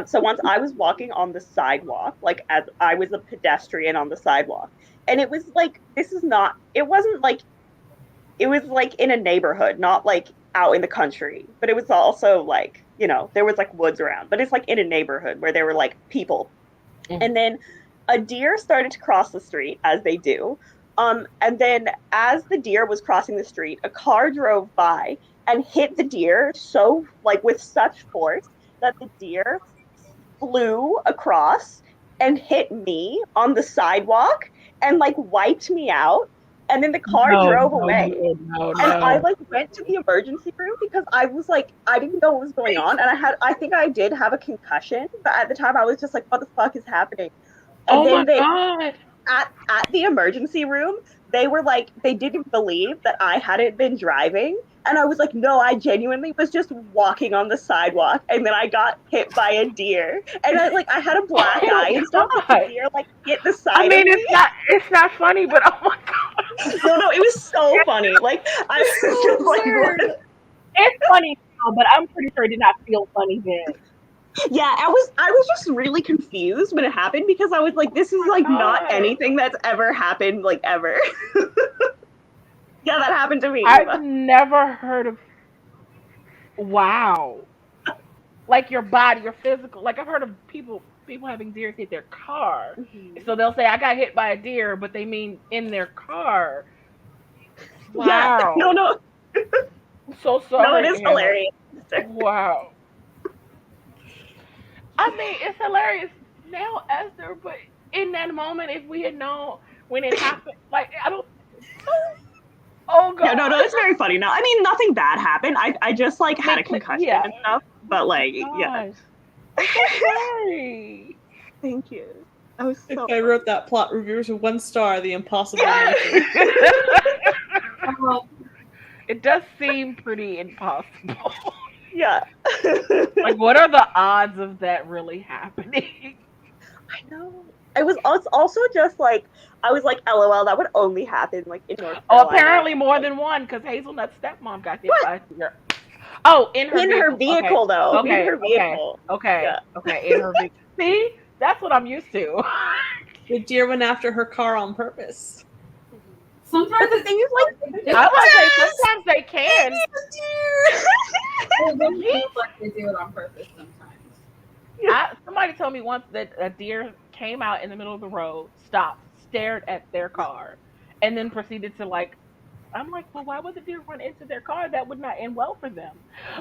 So once I was walking on the sidewalk, like as I was a pedestrian on the sidewalk, and it was like it wasn't like it was like in a neighborhood, not like out in the country, but it was also like, there was like woods around, but it's like in a neighborhood where there were like people. And then a deer started to cross the street, as they do. And then as the deer was crossing the street, a car drove by and hit the deer so like with such force that the deer flew across and hit me on the sidewalk and like wiped me out. And then the car drove away. No. And I like went to the emergency room because I was like, I didn't know what was going on. And I think I did have a concussion, but at the time I was just like, what the fuck is happening? And then God. At the emergency room, they were like, they didn't believe that I hadn't been driving. And I was like, no, I genuinely was just walking on the sidewalk, and then I got hit by a deer, and I had a black Oh eye and stuff. my But the god! deer hit the I side of mean, me. it's not funny, but oh my god, No, it was so funny. Like I was So just like, what? absurd. it's funny now, but I'm pretty sure it did not feel funny then. Yeah, I was just really confused when it happened because I was like, this is like not God. anything that's ever happened like ever. Yeah, that happened to me. I've never heard of wow. Like your body, your physical. Like I've heard of people having deer hit their car. Mhm. So they'll say I got hit by a deer, but they mean in their car. Yeah, no, Wow. no, I'm so no, it sorry, is Anna. hilarious. Wow. I mean, it's hilarious now, Esther, but in that moment, if we had known when it happened, like I don't. Oh Yeah, no, God. it's very funny. No, I mean nothing bad happened. I just like I had mean, a concussion yeah. and stuff. But Oh like, yeah. gosh. I'm so sorry. Thank you. I was If so I wrote that plot reviewers with 1 star, the impossible nature. Oh, It does seem pretty impossible. yeah. Like, what are the odds of that really happening? I know. I was also just like I was like, LOL, that would only happen like in North Oh, Carolina. apparently more than one, because Hazelnut's stepmom got hit by a deer. Oh, in her In her vehicle. Okay, vehicle though. In okay, her okay, vehicle. okay, Yeah. okay. In her vehicle. See, that's what I'm used to. The deer went after her car on purpose. sometimes But the it's thing is like I was gonna say Yes! sometimes they can. Deer! it really Yeet. feels like they do it on purpose sometimes. Somebody told me once that a deer came out in the middle of the road, stopped, stared at their car, and then proceeded to like. I'm like, well, why would the deer run into their car? That would not end well for them.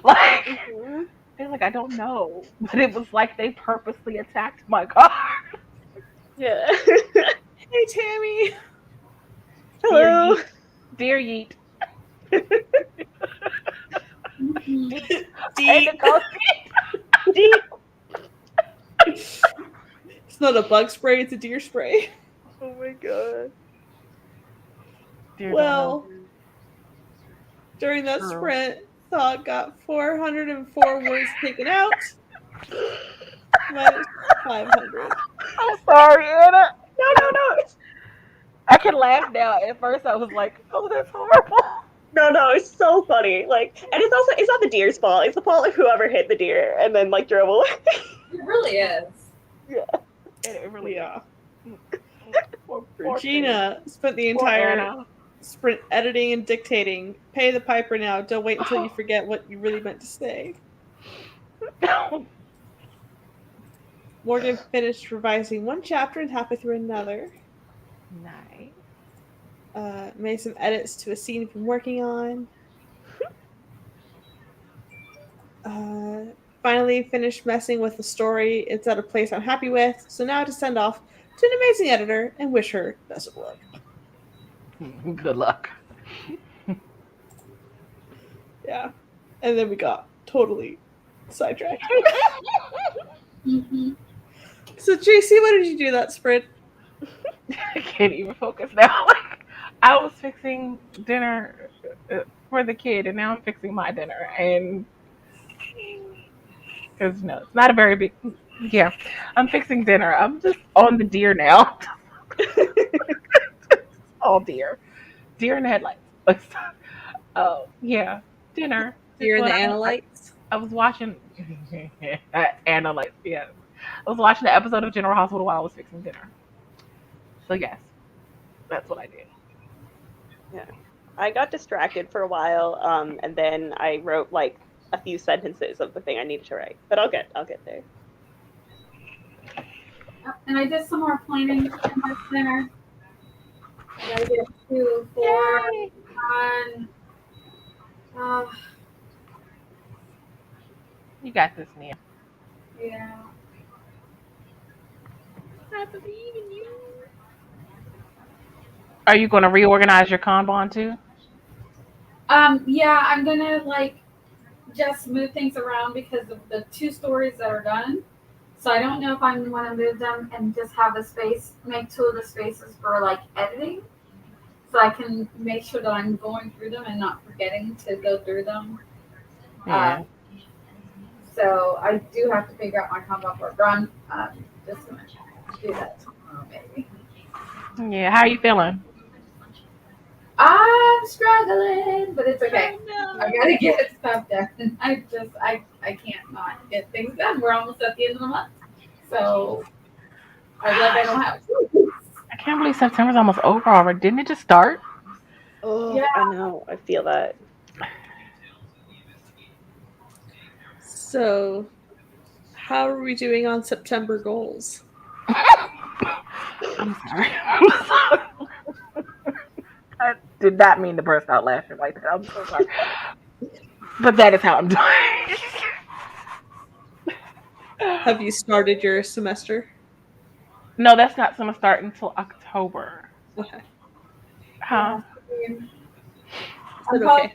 Like, Mhm. they're like, I don't know, but it was like they purposely attacked my car. Yeah. Hey, Tammy. Deer Hello. yeet, deer yeet. Mhm. Hey, Deep. Nicole. Deep. It's not a bug spray, it's a deer spray. Oh my god. Deer don't know. Well, during that True. sprint, Thought got 404 words taken out, minus 500. I'm sorry, Anna. No. I can laugh now. At first, I was like, oh, that's horrible. No, it's so funny. Like, and it's not the deer's fault. It's the fault of whoever hit the deer and then like drove away. It really is. Yeah. It really Yeah. Poor Regina spent the thing. Poor entire Anna. sprint editing and dictating. Pay the piper now. Don't wait until you forget what you really meant to say. Morgan finished revising one chapter and halfway through another. Nice. Made some edits to a scene you've been working on. Finally finished messing with the story. It's at a place I'm happy with. So now to send off to an amazing editor and wish her best of luck. Good luck. Yeah. And then we got totally sidetracked. Mm-hmm. So JC, what did you do that sprint? I can't even focus now. Like, I was fixing dinner for the kid, and now I'm fixing my dinner. And because no, it's not a very big. Yeah, I'm fixing dinner. I'm just on the deer now. All deer, deer in the headlights. Oh yeah, dinner. You're in the What analytes? I was watching. Analytes. Yeah, I was watching the episode of General Hospital while I was fixing dinner. So yes, that's what I did. Yeah. I got distracted for a while, and then I wrote like a few sentences of the thing I needed to write. But I'll get there. And I did some more planning in my dinner. I did 2, 4, Yay! 1. Uh, You got this, Nia. yeah. I believe in you. Are you going to reorganize your Kanban too? Yeah, I'm gonna like just move things around because of the 2 stories that are done. So I don't know if I want to move them and just have the space, make 2 of the spaces for like editing. so I can make sure that I'm going through them and not forgetting to go through them. Yeah. So I do have to figure out my combat board. But I'm just gonna do that tomorrow, maybe. Yeah. How are you feeling? I'm struggling, but it's okay. Oh, I gotta get stuff done. I can't not get things done. We're almost at the end of the month, so I like I don't have. I can't believe September's almost over already. Didn't it just start? Oh, Yeah, I know. I feel that. So, how are we doing on September goals? I'm sorry. I'm sorry. I did not mean to burst out laughing like that. I'm so sorry. But that is how I'm doing. Have you started your semester? No, that's not going to start until October. Okay. Huh? yeah. Is it okay?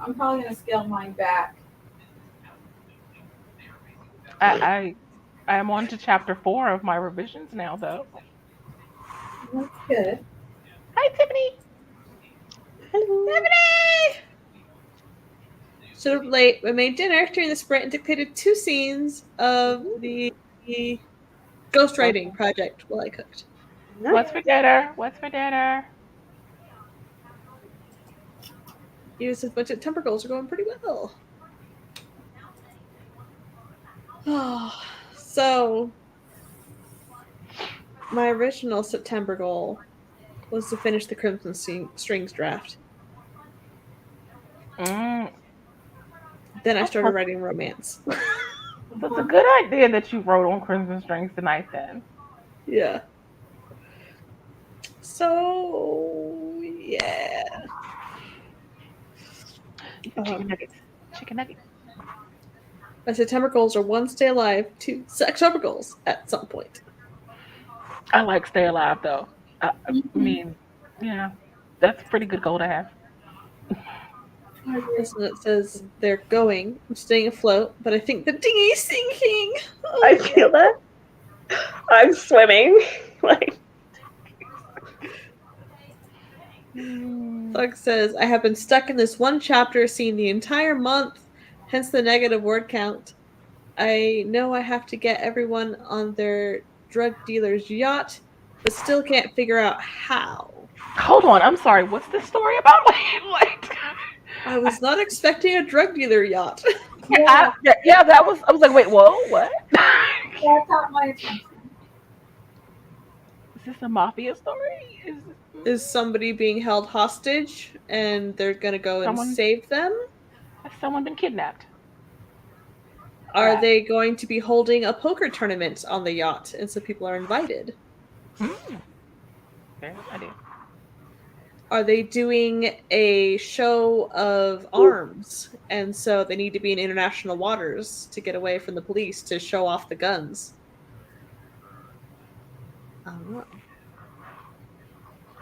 I'm probably gonna scale mine back. I am on to chapter 4 of my revisions now, though. That's good. Hi, Tiffany. Hello. Tiffany! Showed up late. I made dinner during the sprint and dictated 2 scenes of the ghostwriting project while I cooked. Nice. What's for dinner? What's for dinner? You said my September goals are going pretty well. So, my original September goal was to finish the Crimson Strings draft. Mm, Then I that's, started writing romance. that's a good idea that you wrote on Crimson Strings tonight, then. Yeah. So, yeah. Eat the chicken nuggets. Chicken nuggets. My September goals are 1, stay alive, 2, October goals at some point. I like Stay Alive, though. I Mhm. mean, yeah, that's a pretty good goal to have. I agree. This one that says they're going. I'm staying afloat, but I think the dinghy's sinking. Oh, I feel that. I'm swimming. Like, Mm. Thug says, I have been stuck in this one chapter, seeing the entire month, hence the negative word count. I know I have to get everyone on their drug dealer's yacht, but still can't figure out how. Hold on, I'm sorry. What's this story about? Like, I was not expecting a drug dealer yacht. Yeah, yeah, that was. I was like, wait, whoa, what? that caught my attention. Is this a mafia story? Is somebody being held hostage and they're gonna go and someone save them? has someone been kidnapped? Are they going to be holding a poker tournament on the yacht and so people are invited? Mm, fair idea. Are they doing a show of arms and so they need to be in international waters to get away from the police to show off the guns? I don't know.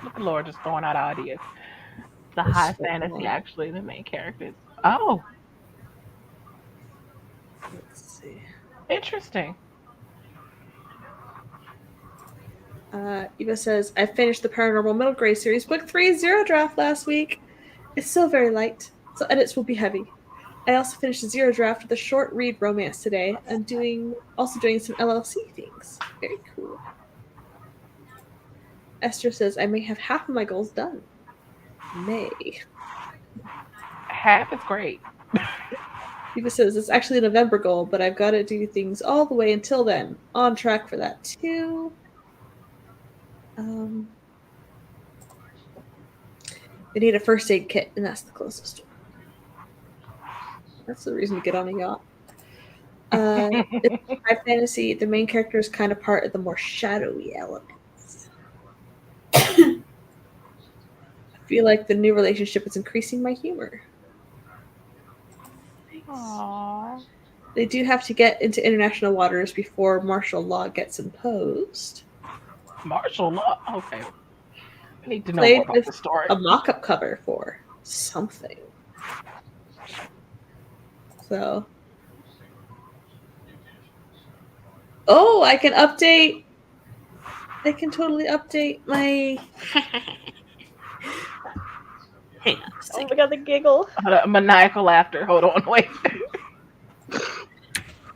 Look at Laura just throwing out ideas. The It's high so fantasy, long. actually, the main characters. Oh, Let's see. interesting. Eva says, I finished the Paranormal Middle Grade series, book 3 Zero draft last week. It's still very light, so edits will be heavy. I also finished the Zero draft with a short read romance today. I'm also doing some LLC things. Very cool. Esther says, I may have half of my goals done. May. Half is great. Eva says, it's actually a November goal, but I've got to do things all the way until then. On track for that, too. They need a first aid kit, and that's the closest one. That's the reason to get on a yacht. It's high fantasy. The main character is kind of part of the more shadowy elements. I feel like the new relationship is increasing my humor. Aww. They do have to get into international waters before martial law gets imposed. Martial law. Okay. I need to know more Played about with the story. a mock-up cover for something. So, oh, I can update. I can totally update my Hang on a Oh second. my god, the giggle. Maniacal laughter. Hold on, wait.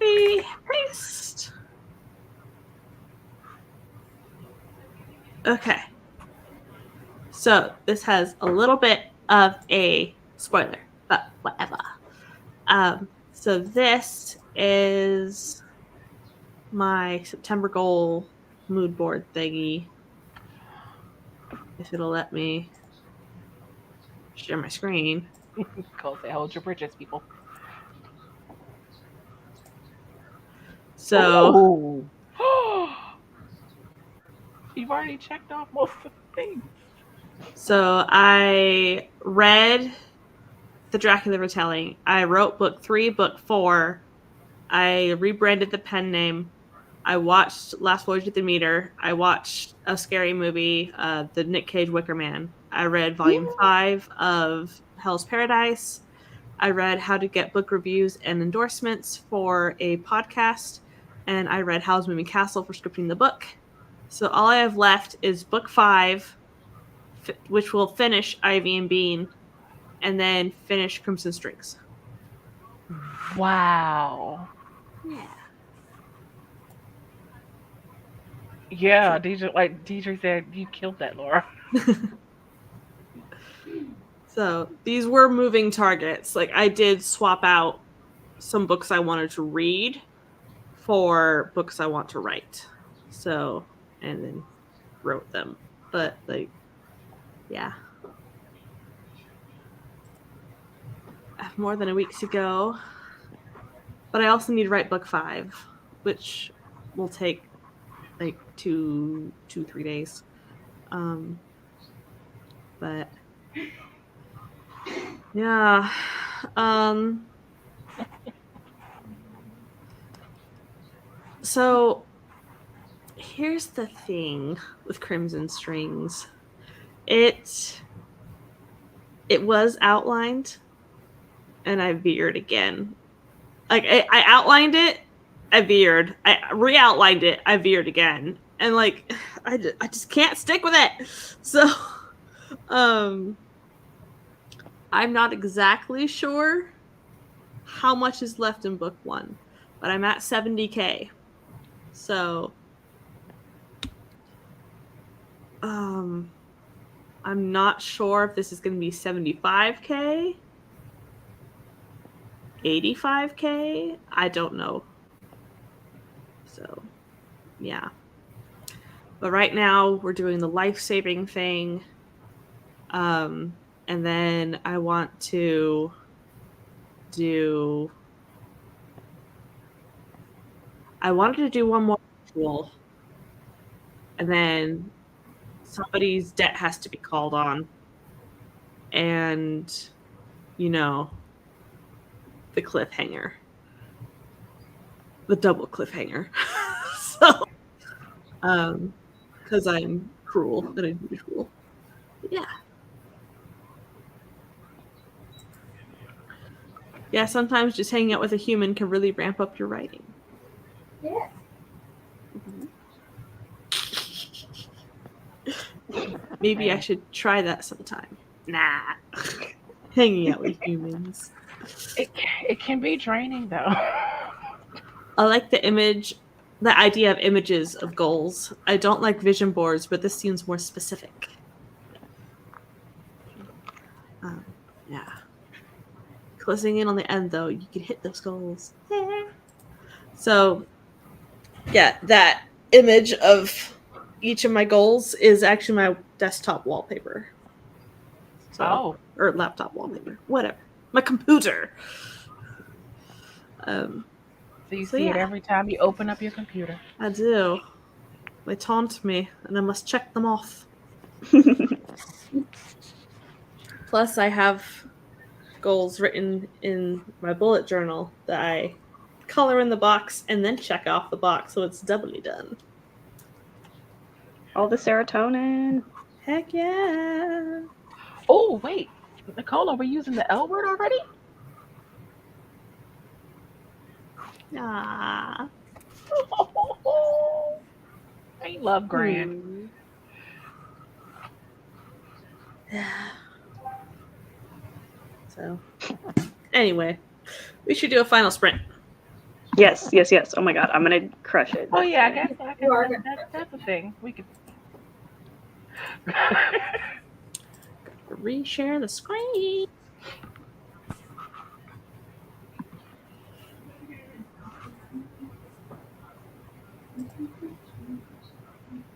Paste. Okay. So this has a little bit of a spoiler, but whatever. So this is my September goal mood board thingy. If it'll let me share my screen. Go say, hold your bridges, people. So Oh, you've already checked off most of the things. So I read the Dracula retelling. I wrote book 3, book 4. I rebranded the pen name. I watched Last Voyage of the Meter. I watched a scary movie, the Nick Cage Wicker Man. I read volume 5 of Hell's Paradise. I read how to get book reviews and endorsements for a podcast. And I read Howl's Moving Castle for scripting the book. So all I have left is book 5, which will finish Ivy and Bean, and then finish Crimson Strings. Wow. Yeah. Yeah, DJ said, you killed that, Laura. So these were moving targets. Like I did swap out some books I wanted to read for books I want to write. So, and then wrote them. But like, yeah. I have more than a week to go. But I also need to write book 5, which will take like 3 days. But yeah. So here's the thing with Crimson Strings. It was outlined and I veered again. Like I outlined it, I veered. I re-outlined it, I veered again. And like I just can't stick with it. So I'm not exactly sure how much is left in book 1, but I'm at 70K. So I'm not sure if this is going to be 75K, 85K. I don't know. So, yeah. But right now we're doing the life-saving thing. And then I want to I wanted to do one more ritual. And then somebody's debt has to be called on. And, the cliffhanger. The double cliffhanger. So, because I'm cruel and unusual. Yeah. Yeah, sometimes just hanging out with a human can really ramp up your writing. Yeah. Maybe I should try that sometime. Nah. Hanging out with humans. It can be draining, though. I like the idea of images of goals. I don't like vision boards, but this seems more specific. Yeah. Closing in on the end, though, you can hit those goals. Yeah. So, yeah, that image of each of my goals is actually my desktop wallpaper. So, or laptop wallpaper, whatever. My computer. So you see it every time you open up your computer. I do. They taunt me, and I must check them off. Plus, I have goals written in my bullet journal that I color in the box and then check off the box, so it's doubly done. All the serotonin. Heck yeah. Oh, wait. Nicole, are we using the L word already? Ah. I love Grant. Yeah. So, anyway, we should do a final sprint. Yes, yes, yes. Oh my god, I'm gonna crush it. Oh yeah, I guess You are gonna that's a thing. We could. Reshare the screen.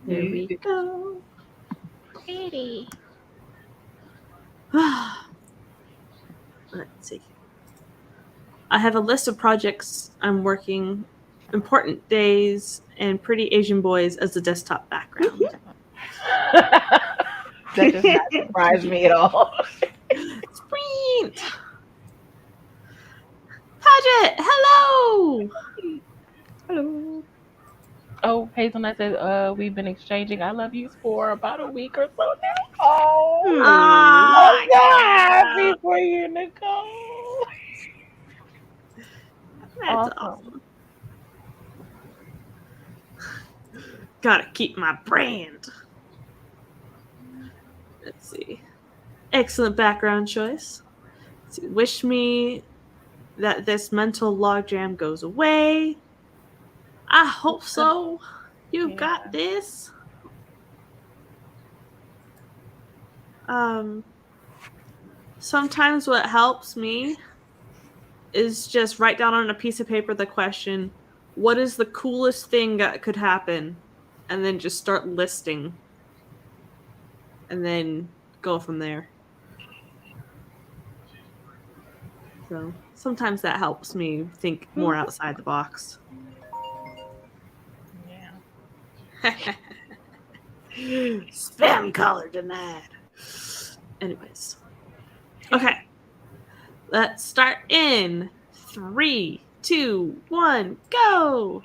There we go. Pretty. Let's see. I have a list of projects I'm working, important days, and pretty Asian boys as the desktop background. That does not surprise me at all. Sprint! Paget, hello! Hello. Oh, Hazelnut says, we've been exchanging I love yous for about a week or so now. Oh, Ah, I'm so happy for you, Nicole. that's awesome. Gotta keep my brand. Let's see. Excellent background choice. Let's see. Wish me that this mental logjam goes away. I hope so. You Yeah. got this. Sometimes what helps me is just write down on a piece of paper the question, what is the coolest thing that could happen? And then just start listing. And then go from there. So sometimes that helps me think more outside the box. Yeah. Spam color denied. Anyways. Okay. Let's start in 3, 2, 1, go!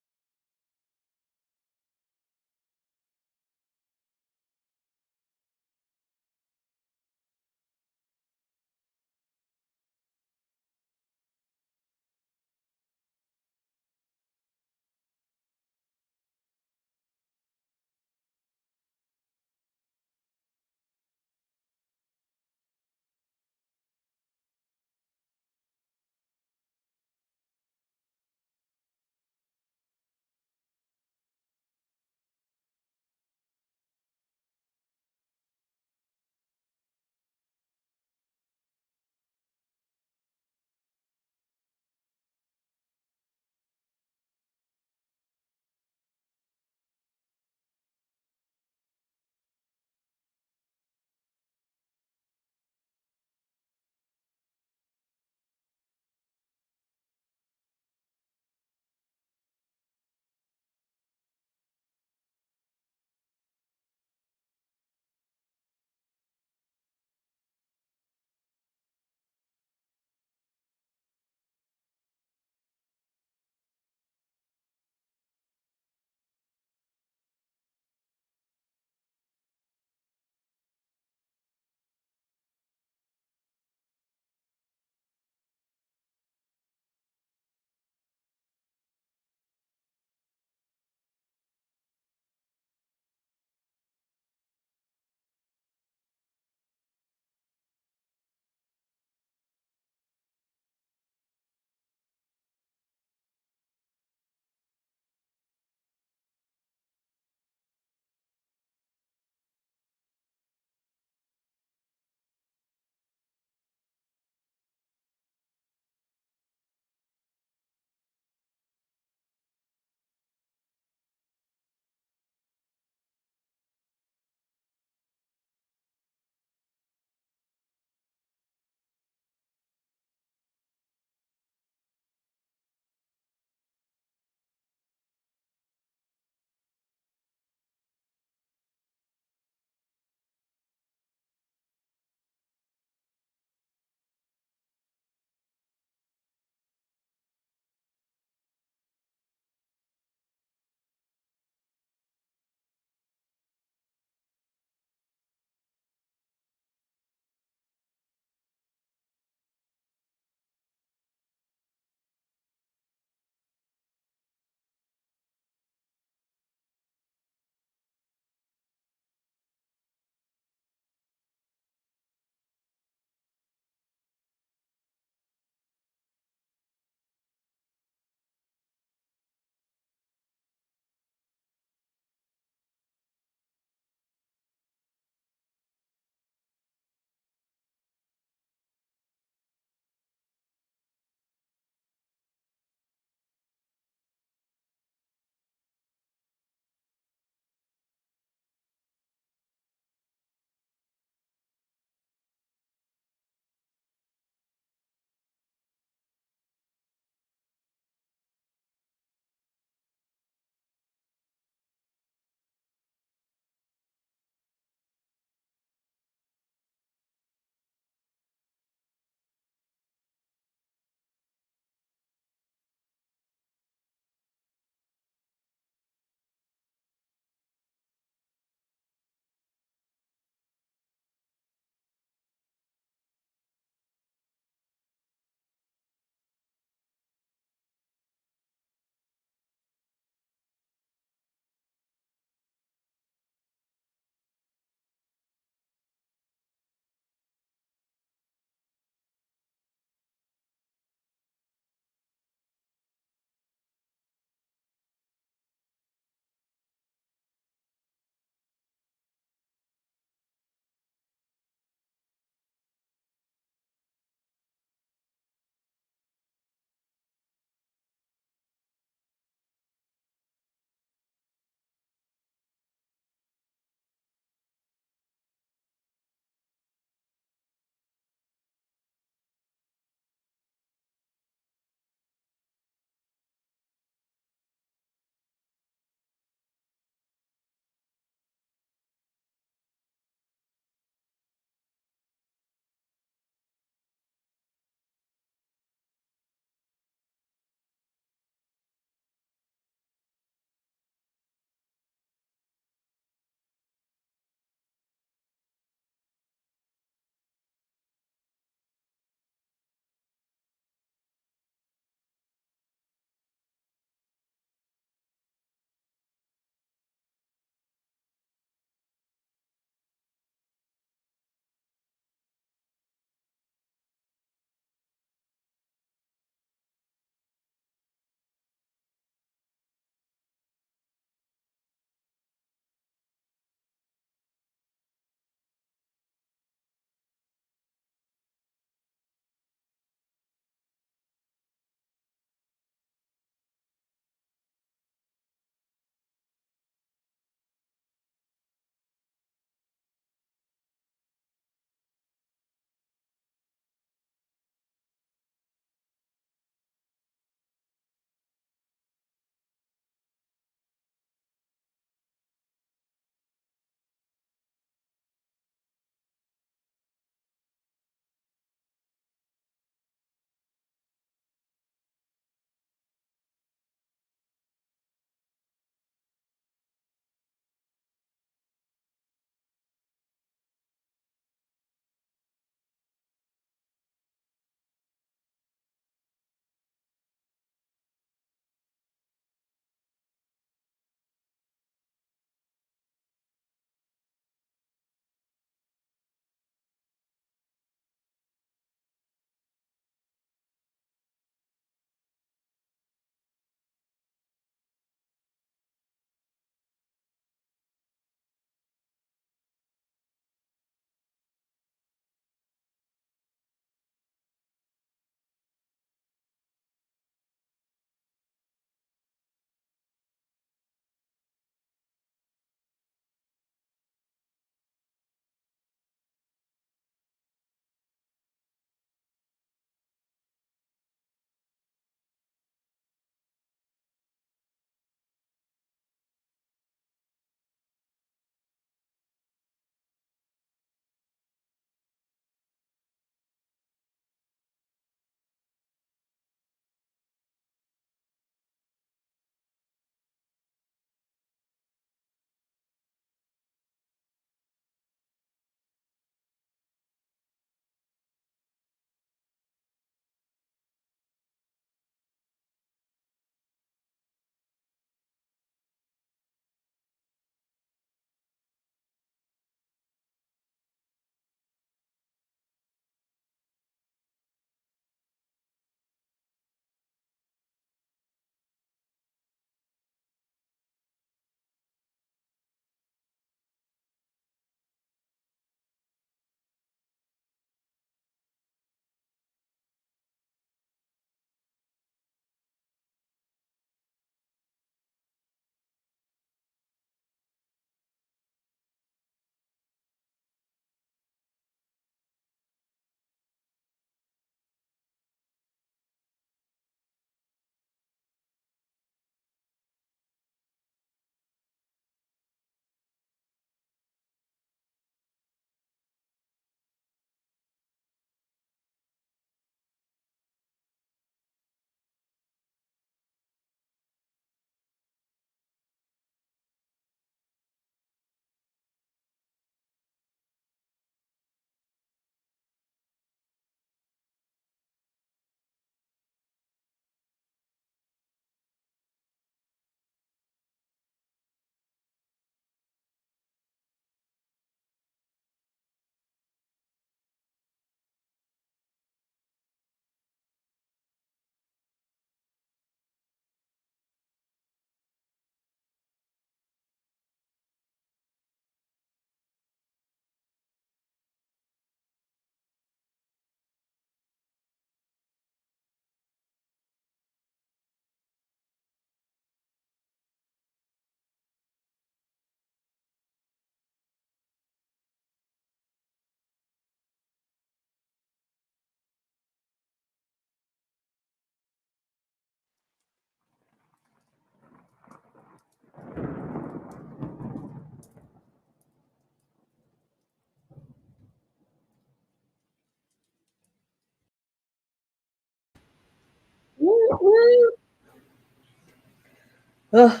Ugh,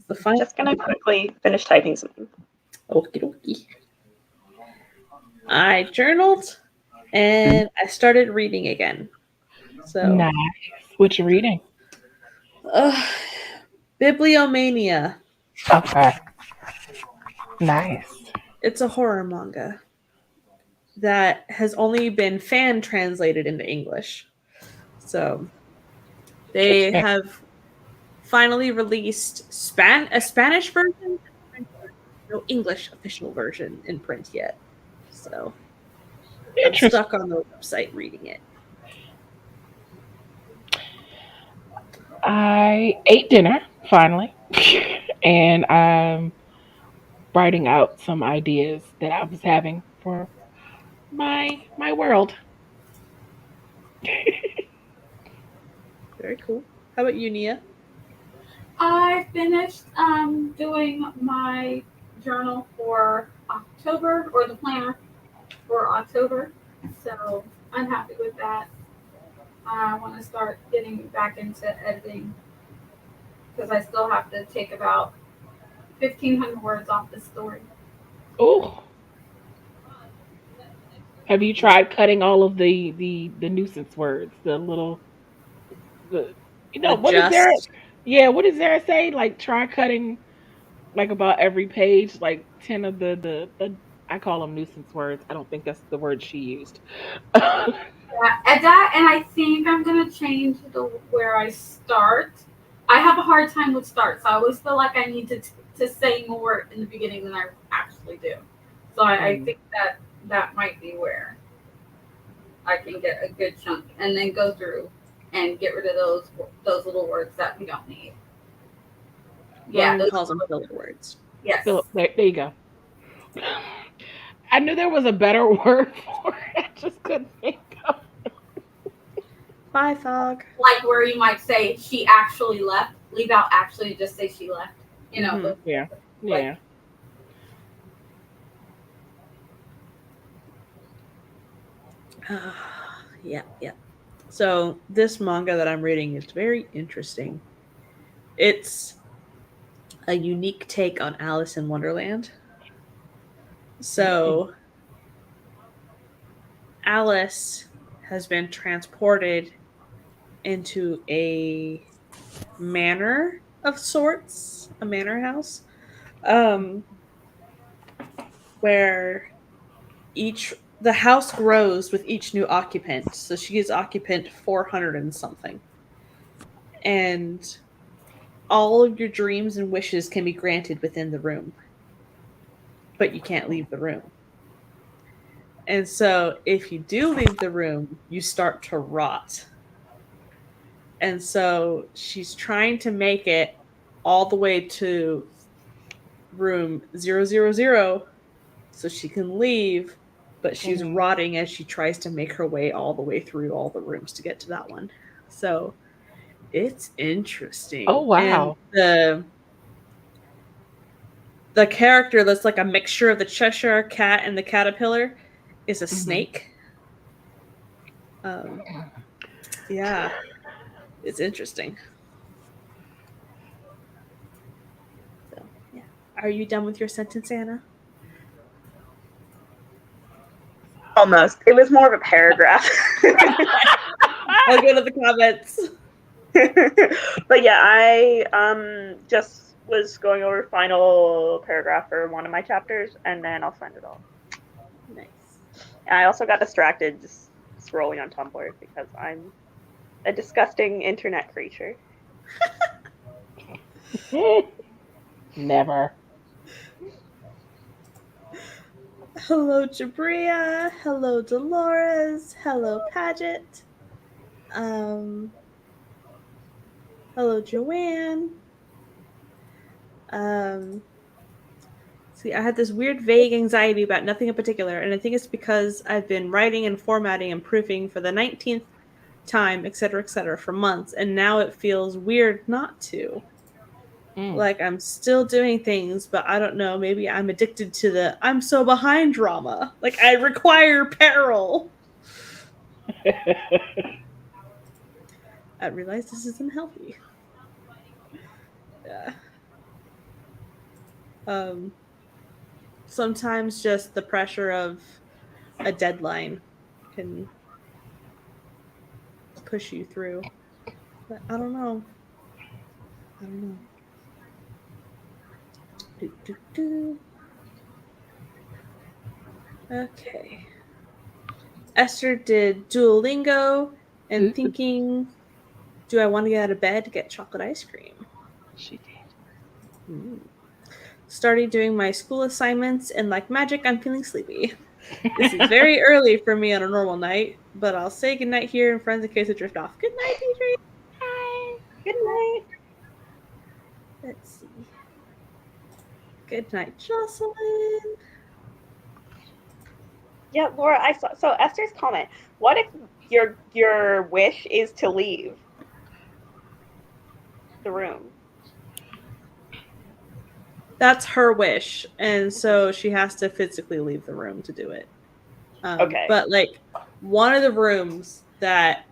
the final. Just gonna quickly finish typing something. Okie dokie. I journaled and I started reading again. So, Nice. What you reading? uh, Bibliomania. Okay. Nice. It's a horror manga that has only been fan translated into English. So, they Interesting. have finally released a Spanish version, no English official version in print yet. So, I'm Interesting. stuck on the website reading it. I ate dinner finally, and I'm writing out some ideas that I was having for my world. Very cool. How about you, Nia? I finished doing my journal for October, or the planner for October. So I'm happy with that. I want to start getting back into editing because I still have to take about 1,500 words off the story. Oh, have you tried cutting all of the nuisance words? The little the The what is there? just Yeah, what does there say? Like try cutting like about every page, like 10 of the I call them nuisance words. I don't think that's the word she used. Yeah, and that, and I think I'm gonna change the where I start. I have a hard time with starts. I always feel like I need to say more in the beginning than I actually do. So I Mm. think that that might be where I can get a good chunk, and then go through and get rid of those little words that we don't need. Yeah, Roman those calls them filler words. yes. Philip, there you go. I knew there was a better word for it. I just couldn't think of. Bye, Fog. Like where you might say she actually left. Leave out actually, just say she left. You know, Mm-hmm. Yeah, like yeah. Yeah, yeah. So this manga that I'm reading is very interesting. It's a unique take on Alice in Wonderland. Mm. So Alice has been transported into a manor of sorts, a manor house, um, where each the house grows with each new occupant. So she is occupant 400 and something, and all of your dreams and wishes can be granted within the room, but you can't leave the room. And so if you do leave the room, you start to rot. And so she's trying to make it all the way to room 000 so she can leave, but she's Mhm. rotting as she tries to make her way all the way through all the rooms to get to that one. So it's Oh interesting. And wow. the character that's like a mixture of the Cheshire cat and the caterpillar is a Hmm. snake. Um, yeah, it's interesting. So yeah, are you done with your sentence, Anna? Almost. It was more of a paragraph. I'll go to the comments. But yeah, I just was going over final paragraph for one of my chapters, and then I'll send it off. Nice. And I also got distracted just scrolling on Tumblr because I'm a disgusting internet creature. Never. Hello, Jabria. Hello, Dolores. Hello, Paget. Um, hello, Joanne. Um, see, I had this weird, vague anxiety about nothing in particular, and I think it's because I've been writing and formatting and proofing for the 19th time, etc., for months, and now it feels weird not to. Mm. Like I'm still doing things, but I don't know. Maybe I'm addicted to the I'm so behind drama. Like I require peril. I realize this isn't healthy. Yeah. Sometimes just the pressure of a deadline can push you through. But I don't know. Do, do, do. Okay. Esther did Duolingo and Ooh. thinking, do I want to get out of bed to get chocolate ice cream? She did. Started doing my school assignments, and like magic, I'm feeling sleepy. This is very early for me on a normal night, but I'll say goodnight here in friends in case I drift off. Good night, Deidre. Hi. Good night. Let's see. Good night, Jocelyn. Yeah, Laura, I saw. So Esther's comment. What if your wish is to leave the room? That's her wish, and so she has to physically leave the room to do it. Okay. But like one of the rooms that,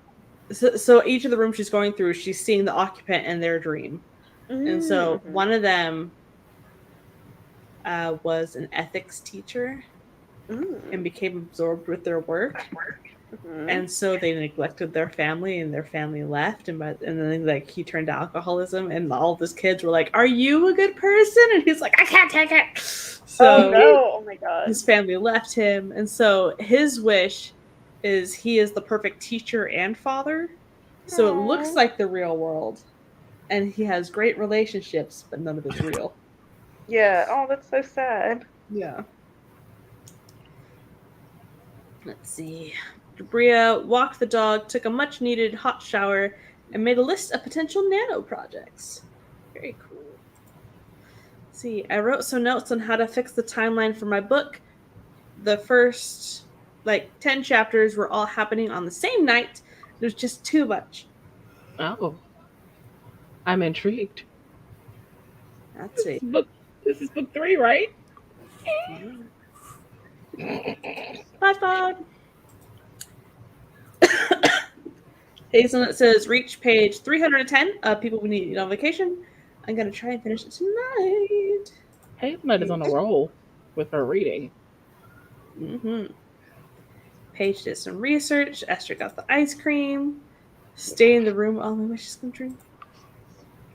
so each of the rooms she's going through, she's seeing the occupant in their dream, and so Mm-hmm. one of them was an ethics teacher and became absorbed with their work. Mm-hmm. And so they neglected their family, and their family left. And then like he turned to alcoholism, and all of his kids were like, "Are you a good person?" And he's like, "I can't take it." So Oh no! Oh my god! his family left him, and so his wish is he is the perfect teacher and father. So it looks Aww. like the real world, and he has great relationships, but none of it's real. Yeah. Oh, that's so sad. Yeah. Let's see. Bria walked the dog, took a much needed hot shower, and made a list of potential nano projects. Very cool. Let's see, I wrote some notes on how to fix the timeline for my book. The first, 10 chapters were all happening on the same night. It was just too much. Oh, I'm intrigued. Let's see. This is book 3, right? Bye, Fog. Hazelnut says, reach page 310 of People We Need on Vacation. I'm going to try and finish it tonight. Hazelnut is on a roll with her reading. Mm-hmm. Paige did some research. Esther got the ice cream. Stay in the room. All my wishes come true.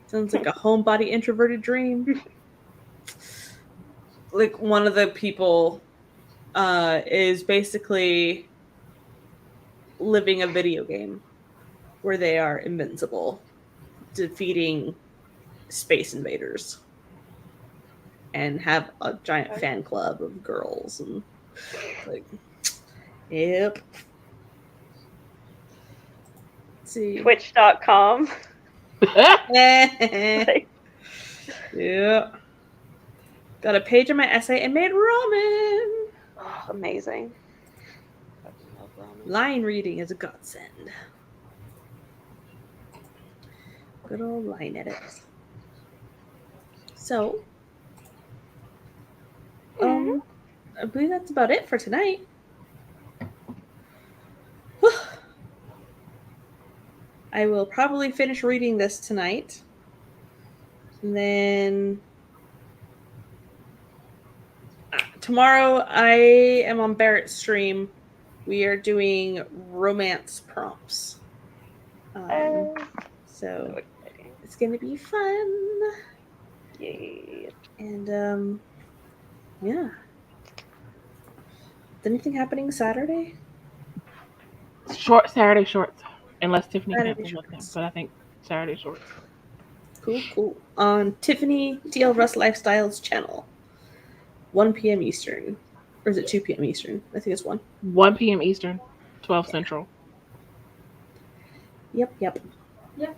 Sounds like a homebody introverted dream. Like one of the people is basically living a video game where they are invincible, defeating space invaders, and have a giant fan club of girls and like, yep. Let's see. Twitch.com. Yeah. Got a page of my essay and made ramen. Oh, amazing. Line reading is a godsend. Good old line edits. So, I believe that's about it for tonight. I will probably finish reading this tonight. And then tomorrow I am on Barrett's stream. We are doing romance prompts. So it's going to be fun. Yay. And yeah. Is anything happening Saturday? Saturday shorts. Unless Tiffany cancels with them. But I think Saturday shorts. Cool. On Tiffany DL Russ Lifestyles channel. 1 p.m. Eastern. Or is it 2 p.m. Eastern? I think it's 1. 1 p.m. Eastern, 12 Central. Yep. Yep.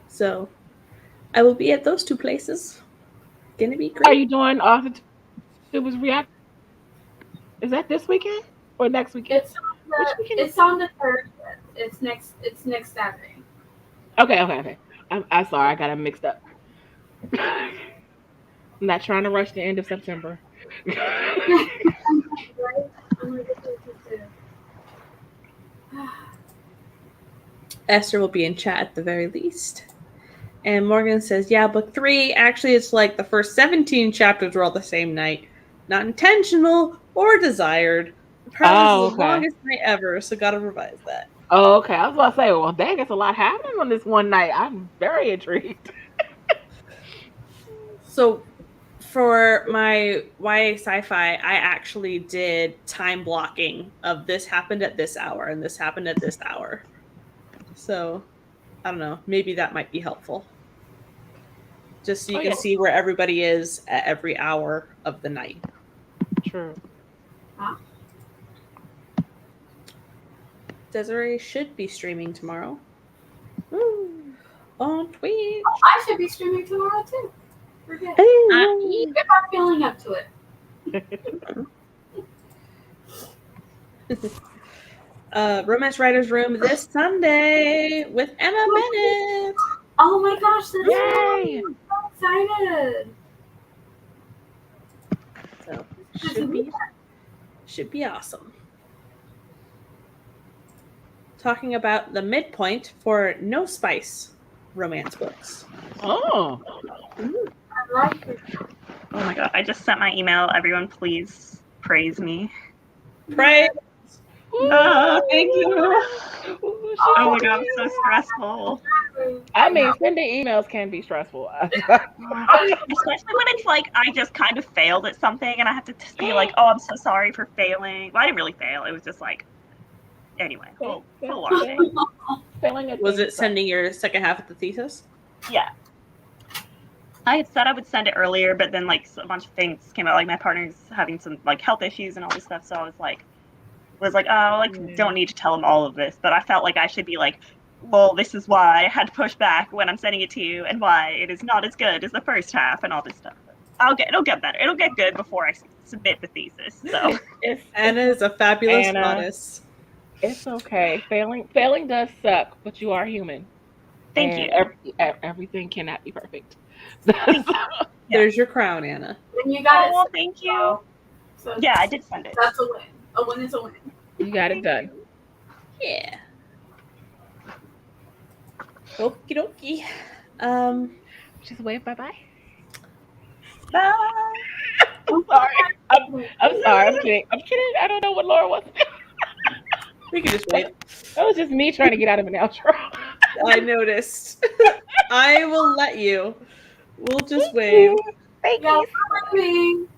So I will be at those 2 places. Gonna be great. Are you doing It was react? Is that this weekend or next weekend? It's on the 3rd. It's next Saturday. Okay. I'm sorry, I got it mixed up. I'm not trying to rush the end of September. Esther will be in chat at the very least. And Morgan says, yeah, book 3, actually it's like the first 17 chapters were all the same night. Not intentional or desired. Apparently this is the longest night ever, so gotta revise that. Oh, okay. I was about to say, well, dang, it's a lot happening on this one night. I'm very intrigued. So for my YA sci-fi, I actually did time blocking of this happened at this hour and this happened at this hour. So I don't know, maybe that might be helpful. Just so you can see where everybody is at every hour of the night. True. Huh? Desiree should be streaming tomorrow. On Twitch. Oh, I should be streaming tomorrow too. We're good. If I'm feeling up to it. Romance Writers Room this Sunday with Emma Bennett. Oh my gosh, that's Yay! I'm so excited. So should be awesome. Talking about the midpoint for No Spice romance books. Oh. I like it. Oh my god, I just sent my email. Everyone, please praise me. Praise. Thank you. Oh my god, I'm so stressful. I mean, sending emails can be stressful. Especially when it's like I just kind of failed at something and I have to be like, oh, I'm so sorry for failing. Well, I didn't really fail. It was just like, anyway, full on thing. Was it sending your second half of the thesis? Yeah. I had said I would send it earlier, but then like a bunch of things came out. Like my partner's having some like health issues and all this stuff, so I was like, oh, like don't need to tell him all of this. But I felt like I should be like, well, this is why I had to push back when I'm sending it to you, and why it is not as good as the first half, and all this stuff. It'll get better. It'll get good before I submit the thesis. So Anna is a fabulous goddess. It's okay. Failing does suck, but you are human. Thank you. Everything cannot be perfect. There's your crown, Anna. And you got it. Thank you. So yeah, I did send it. That's a win. A win is a win. You got it done. Yeah. Okie dokie. Just wave bye-bye. Bye. I'm sorry. I'm sorry. I'm kidding. I don't know what Laura was. We can just wait. That was just me trying to get out of an outro. I noticed. I will let you. We'll just wave. Thank you. Thank you.